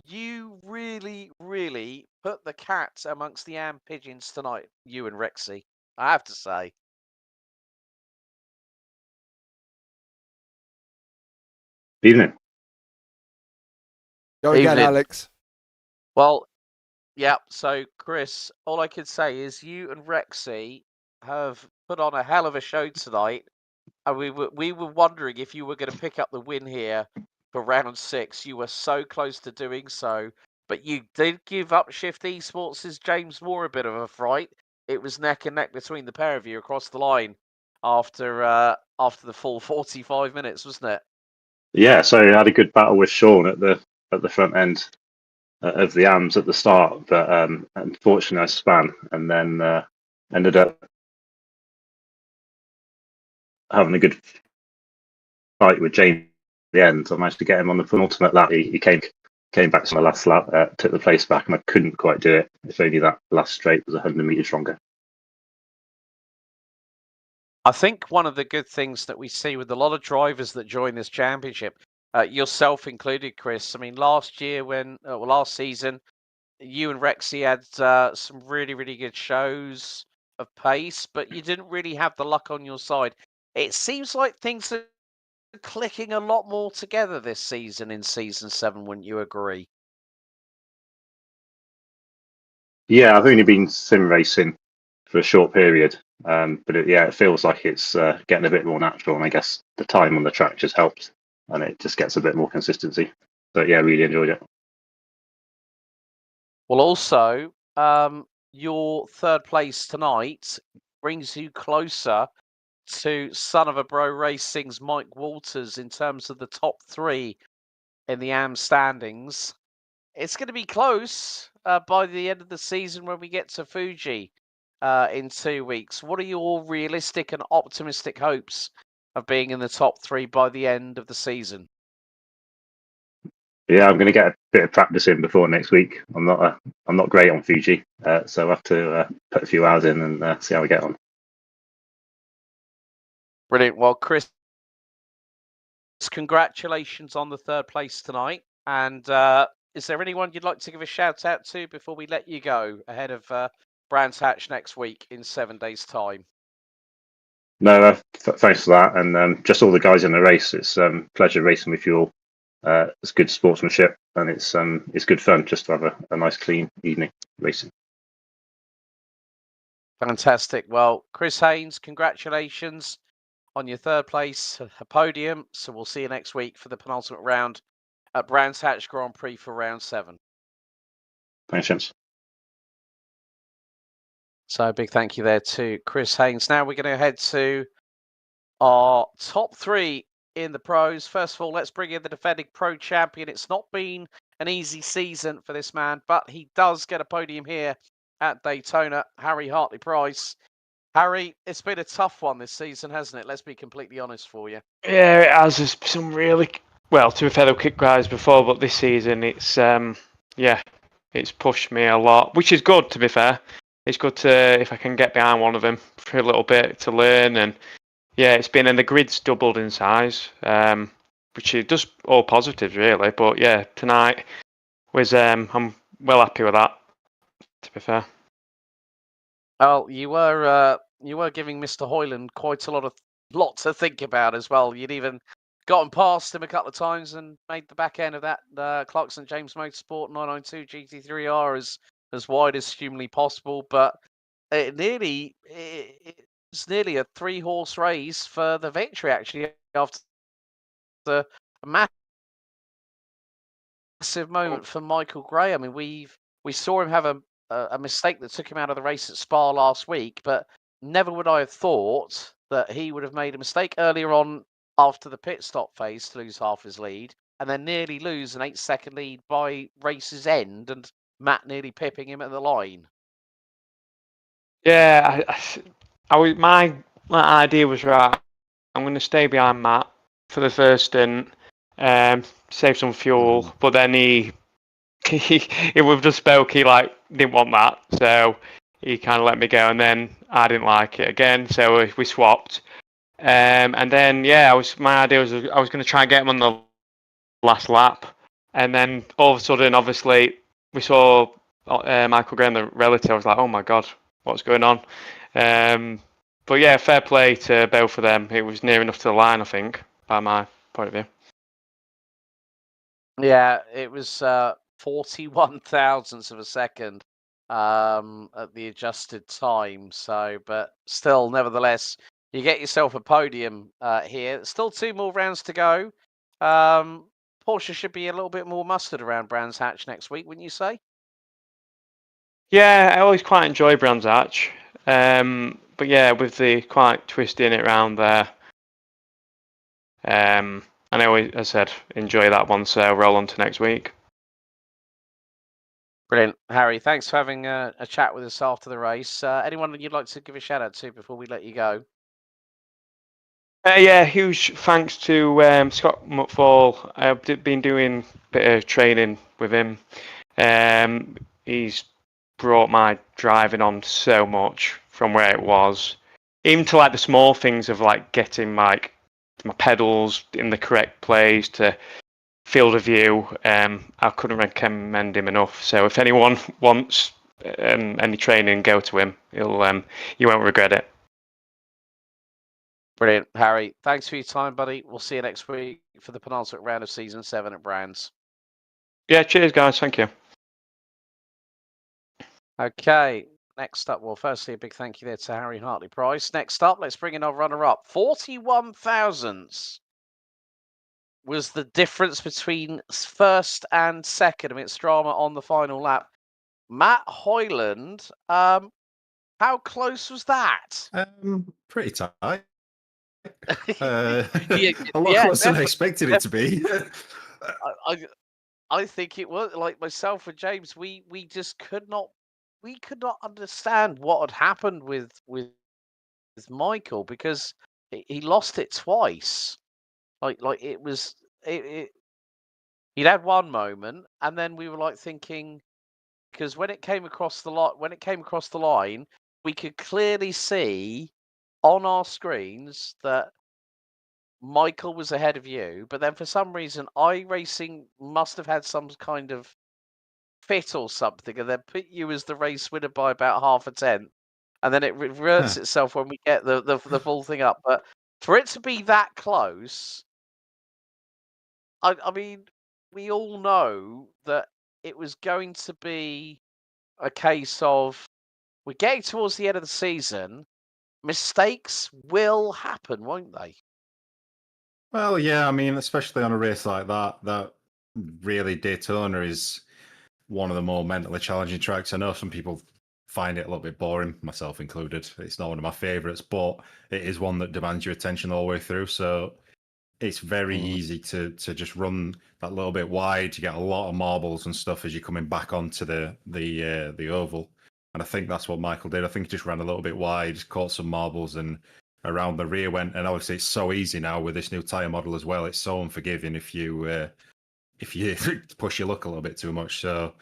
[SPEAKER 1] You really, really put the cat amongst the AM pigeons tonight, you and Rexy, I have to say.
[SPEAKER 5] Evening.
[SPEAKER 2] Go again,
[SPEAKER 1] Evening.
[SPEAKER 2] Alex.
[SPEAKER 1] Well, yeah, so Chris, all I could say is you and Rexy have put on a hell of a show tonight, and we were wondering if you were going to pick up the win here for round 6. You were so close to doing so, but you did give up Shift Esports' James Moore a bit of a fright. It was neck and neck between the pair of you across the line after the full 45 minutes, wasn't it?
[SPEAKER 5] Yeah, so I had a good battle with Sean at the front end of the AMs at the start, but unfortunately I span and then ended up having a good fight with James at the end. I managed to get him on the penultimate lap. He came back to my last lap, took the place back, and I couldn't quite do it. If only that last straight was 100 metres stronger.
[SPEAKER 1] I think one of the good things that we see with a lot of drivers that join this championship, yourself included, Chris. I mean, last season, you and Rexy had some really, really good shows of pace, but you didn't really have the luck on your side. It seems like things are clicking a lot more together this season in Season 7, wouldn't you agree?
[SPEAKER 5] Yeah, I've only been sim racing for a short period, but it feels like it's getting a bit more natural, and I guess the time on the track just helps, and it just gets a bit more consistency. So yeah, really enjoyed it.
[SPEAKER 1] Well, also, your third place tonight brings you closer to Son of a Bro Racing's Mike Walters in terms of the top 3 in the AM standings. It's going to be close by the end of the season when we get to Fuji in 2 weeks. What are your realistic and optimistic hopes of being in the top 3 by the end of the season?
[SPEAKER 5] Yeah, I'm going to get a bit of practice in before next week. I'm not great on Fuji, so I have to put a few hours in and see how we get on.
[SPEAKER 1] Brilliant. Well, Chris, congratulations on the third place tonight. And is there anyone you'd like to give a shout out to before we let you go ahead of Brands Hatch next week in 7 days' time?
[SPEAKER 5] No, thanks for that, and just all the guys in the race. It's a pleasure racing with you all. It's good sportsmanship, and it's good fun just to have a nice, clean evening racing.
[SPEAKER 1] Fantastic. Well, Chris Haynes, congratulations on your third place podium. So we'll see you next week for the penultimate round at Brands Hatch Grand Prix for round 7.
[SPEAKER 5] Thanks, gents.
[SPEAKER 1] So a big thank you there to Chris Haynes. Now we're going to head to our top 3 in the pros. First of all, let's bring in the defending pro champion. It's not been an easy season for this man, but he does get a podium here at Daytona. Harry Hartley-Price. Harry, it's been a tough one this season, hasn't it? Let's be completely honest for you.
[SPEAKER 6] Yeah, it has. There's some really, well, to be fair, they'll kick guys before, but this season it's it's pushed me a lot, which is good, to be fair. It's good to, if I can get behind one of them for a little bit to learn, and yeah, it's been, and the grid's doubled in size, which is just all positives really. But yeah, tonight was I'm well happy with that, to be fair.
[SPEAKER 1] Well, you were giving Mr. Hoyland quite a lot to think about as well. You'd even gotten past him a couple of times and made the back end of that Clarkson James Motorsport 992 GT3R as wide as humanly possible. But it was nearly a 3-horse race for the victory, actually, after the massive moment for Michael Gray. I mean, we saw him have a mistake that took him out of the race at Spa last week, but never would I have thought that he would have made a mistake earlier on after the pit stop phase to lose half his lead, and then nearly lose an 8-second lead by race's end, and Matt nearly pipping him at the line.
[SPEAKER 6] Yeah, my idea was right. I'm going to stay behind Matt for the first stint, save some fuel. But then he with the spoke, he didn't want that, so he kind of let me go, and then I didn't like it again, so we swapped. And then my idea was I was going to try and get him on the last lap, and then all of a sudden, obviously, we saw Michael Gray and the relative. I was like, oh my god, what's going on? But yeah, fair play to both of them. It was near enough to the line, I think, by my point of view.
[SPEAKER 1] Yeah, it was 41 thousandths of a second at the adjusted time. So, but still, nevertheless, you get yourself a podium here. Still 2 more rounds to go. Porsche should be a little bit more mustard around Brands Hatch next week, wouldn't you say?
[SPEAKER 6] Yeah, I always quite enjoy Brands Hatch. But yeah, with the quite twisting it around there. And I always, as I said, enjoy that one, so roll on to next week.
[SPEAKER 1] Brilliant. Harry, thanks for having a chat with us after the race. Anyone that you'd like to give a shout out to before we let you go?
[SPEAKER 6] Yeah, huge thanks to Scott McFall. I've been doing a bit of training with him. He's brought my driving on so much from where it was, even to the small things of getting my pedals in the correct place, to field of view. I couldn't recommend him enough. So if anyone wants any training, go to him. You won't regret it.
[SPEAKER 1] Brilliant, Harry. Thanks for your time, buddy. We'll see you next week for the penultimate round of Season 7 at Brands.
[SPEAKER 6] Yeah, cheers, guys. Thank you.
[SPEAKER 1] Okay, next up, well, firstly, a big thank you there to Harry Hartley-Price. Next up, let's bring in our runner-up. 41 thousandths was the difference between first and second amidst drama on the final lap. Matt Hoyland, how close was that?
[SPEAKER 7] Pretty tight.
[SPEAKER 1] Yeah,
[SPEAKER 7] a lot closer than I expected it to be.
[SPEAKER 1] I think it was, like myself and James, we just could not understand what had happened with Michael, because he lost it twice. It was he'd had one moment, and then we were thinking, because when it came across the line, we could clearly see on our screens that Michael was ahead of you, but then for some reason iRacing must have had some kind of fit or something, and then put you as the race winner by about half a tenth, and then it reverts itself when we get the full thing up. But for it to be that close, I mean, we all know that it was going to be a case of, we're getting towards the end of the season, mistakes will happen, won't they?
[SPEAKER 7] Well, yeah, I mean, especially on a race like that really, Daytona is one of the more mentally challenging tracks. I know some people find it a little bit boring, myself included. It's not one of my favourites, but it is one that demands your attention all the way through. So it's very easy to just run that little bit wide. You get a lot of marbles and stuff as you're coming back onto the oval. And I think that's what Michael did. I think he just ran a little bit wide, caught some marbles, and around the rear went. And obviously, it's so easy now with this new tyre model as well. It's so unforgiving if you push your luck a little bit too much. So,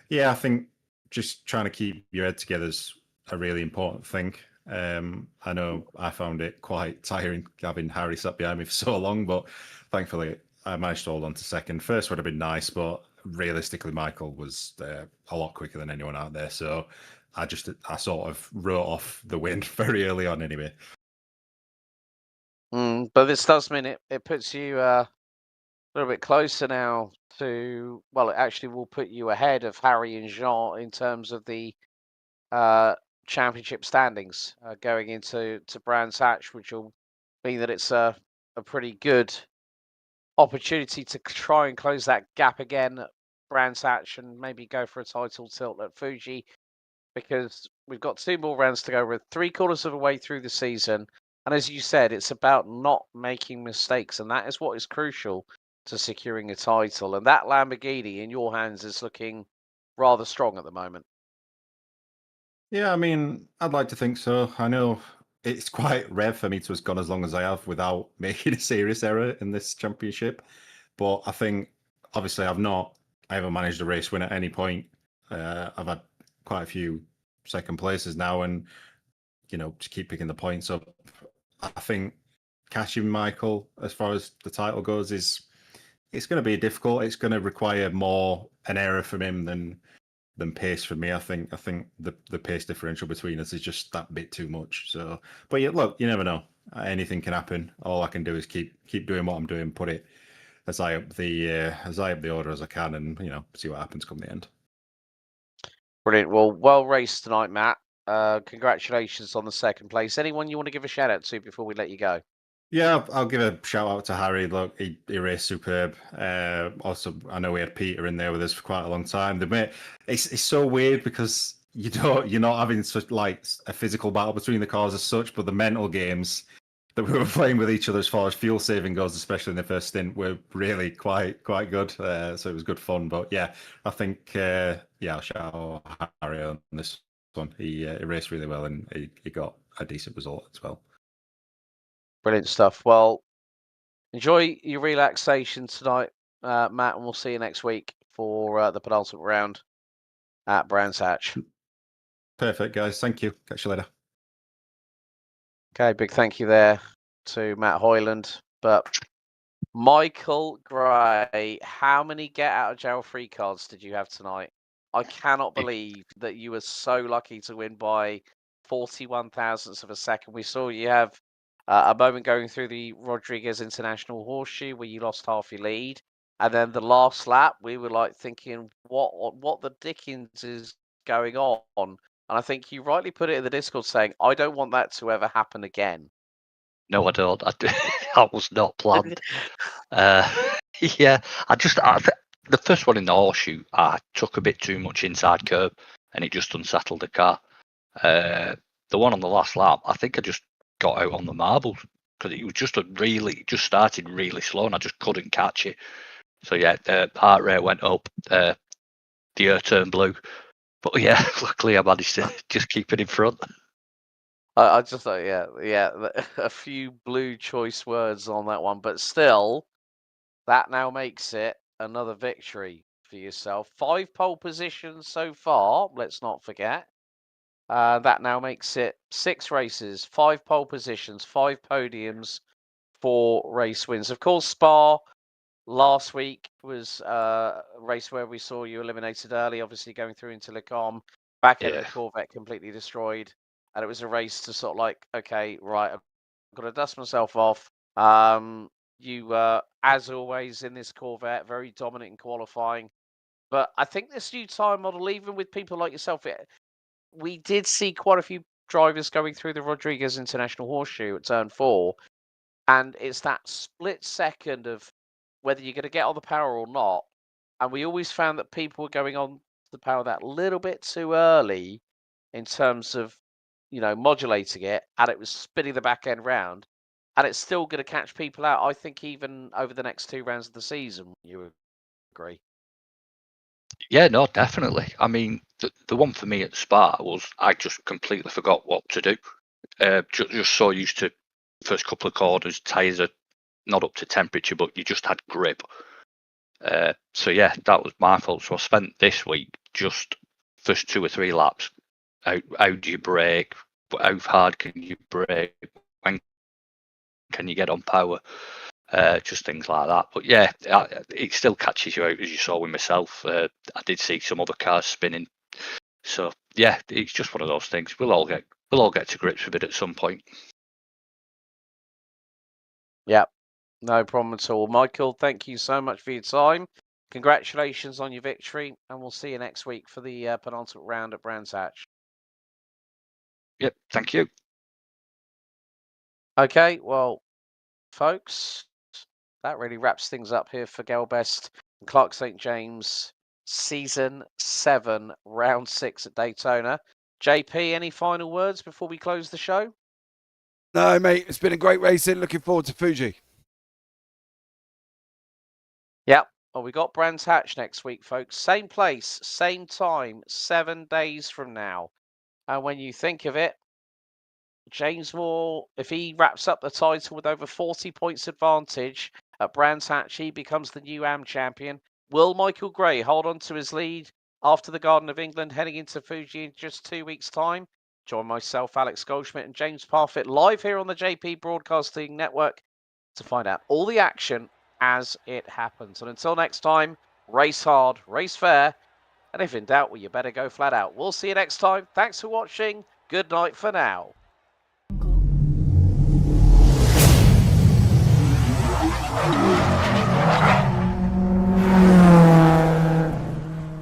[SPEAKER 7] yeah, I think just trying to keep your head together is a really important thing. I know I found it quite tiring having Harry sat behind me for so long, but thankfully I managed to hold on to second. First would have been nice, but realistically, Michael was a lot quicker than anyone out there. So I sort of wrote off the win very early on anyway.
[SPEAKER 1] But this does mean it puts you a little bit closer now to, well, it actually will put you ahead of Harry and Jean in terms of the championship standings going into Brands Hatch, which will mean that it's a pretty good opportunity to try and close that gap again at Brands Hatch and maybe go for a title tilt at Fuji, because we've got 2 more rounds to go. We're 3/4 of the way through the season. And as you said, it's about not making mistakes. And that is what is crucial to securing a title. And that Lamborghini in your hands is looking rather strong at the moment.
[SPEAKER 7] Yeah, I mean, I'd like to think so. I know it's quite rare for me to have gone as long as I have without making a serious error in this championship. But I think, obviously, I haven't managed a race win at any point. I've had quite a few second places now, and to keep picking the points up. I think catching Michael, as far as the title goes, it's going to be difficult. It's going to require more an error from him than pace for me. I think the pace differential between us is just that bit too much. So, but yeah, look, you never know. Anything can happen. All I can do is keep doing what I'm doing, put it as high up the order as I can, and see what happens come the end.
[SPEAKER 1] Brilliant. Well raced tonight, Matt. Congratulations on the second place. Anyone you want to give a shout out to before we let you go?
[SPEAKER 7] Yeah, I'll give a shout out to Harry. Look, he raced superb. Also, I know we had Peter in there with us for quite a long time. It's so weird because you're not having such like a physical battle between the cars as such, but the mental games that we were playing with each other as far as fuel saving goes, especially in the first stint, were really quite good. So it was good fun. But yeah, I think I'll shout out Harry on this one. He raced really well and he got a decent result as well.
[SPEAKER 1] Brilliant stuff. Well, enjoy your relaxation tonight, Matt, and we'll see you next week for the penultimate round at Brands Hatch.
[SPEAKER 7] Perfect, guys. Thank you. Catch you later.
[SPEAKER 1] Okay, big thank you there to Matt Hoyland. But Michael Gray, how many get out of jail free cards did you have tonight? I cannot believe that you were so lucky to win by 41 thousandths of a second. We saw you have a moment going through the Rodriguez International Horseshoe where you lost half your lead. And then the last lap, we were like thinking, what the dickens is going on? And I think you rightly put it in the Discord saying, I don't want that to ever happen again.
[SPEAKER 8] No, I don't. That was not planned. Yeah, the first one in the horseshoe, I took a bit too much inside curb and it just unsettled the car. The one on the last lap, I think I just got out on the marbles because it was just started really slow and I just couldn't catch it. So yeah, the heart rate went up, the air turned blue. But yeah, luckily I managed to just keep it in front.
[SPEAKER 1] I just thought, yeah, a few blue choice words on that one, but still, that now makes it another victory for yourself. 5 pole positions so far, let's not forget. That now makes it 6 races, 5 pole positions, 5 podiums, 4 race wins. Of course, Spa last week was a race where we saw you eliminated early, obviously going through into Le Combe, back in the Corvette completely destroyed. And it was a race to sort of like, okay, right, I've got to dust myself off. You, as always, in this Corvette, very dominant in qualifying. But I think this new tyre model, even with people like yourself, we did see quite a few drivers going through the Rodriguez International Horseshoe at turn 4. And it's that split second of whether you're going to get on the power or not. And we always found that people were going on the power that little bit too early in terms of, modulating it, and it was spinning the back end round. and it's still going to catch people out, I think, even over the next 2 rounds of the season. You agree?
[SPEAKER 8] Yeah, no, definitely. I mean, the one for me at Spa was I just completely forgot what to do. Just so used to first couple of corners, tyres are not up to temperature, but you just had grip. So yeah, that was my fault. So I spent this week just first 2 or 3 laps. How do you brake? How hard can you brake? When can you get on power? Just things like that. But yeah, it still catches you out, as you saw with myself. I did see some other cars spinning. So yeah, it's just one of those things. We'll all get to grips with it at some point.
[SPEAKER 1] Yeah, no problem at all. Michael, thank you so much for your time. Congratulations on your victory, and we'll see you next week for the penultimate round at Brands Hatch.
[SPEAKER 8] Yep, thank you.
[SPEAKER 1] Okay, well, folks, that really wraps things up here for Galebest and Clark St. James Season 7, Round 6 at Daytona. JP, any final words before we close the show?
[SPEAKER 2] No, mate, it's been a great racing. Looking forward to Fuji.
[SPEAKER 1] Yep. Well, we got Brands Hatch next week, folks. Same place, same time, 7 days from now. And when you think of it, James Moore, if he wraps up the title with over 40 points advantage at Brands Hatch, he becomes the new AM champion. Will Michael Gray hold on to his lead after the Garden of England heading into Fuji in just 2 weeks' time? Join myself, Alex Goldschmidt, and James Parfitt live here on the JP Broadcasting Network to find out all the action as it happens. And until next time, race hard, race fair, and if in doubt, well, you better go flat out. We'll see you next time. Thanks for watching. Good night for now.
[SPEAKER 9] Jungle.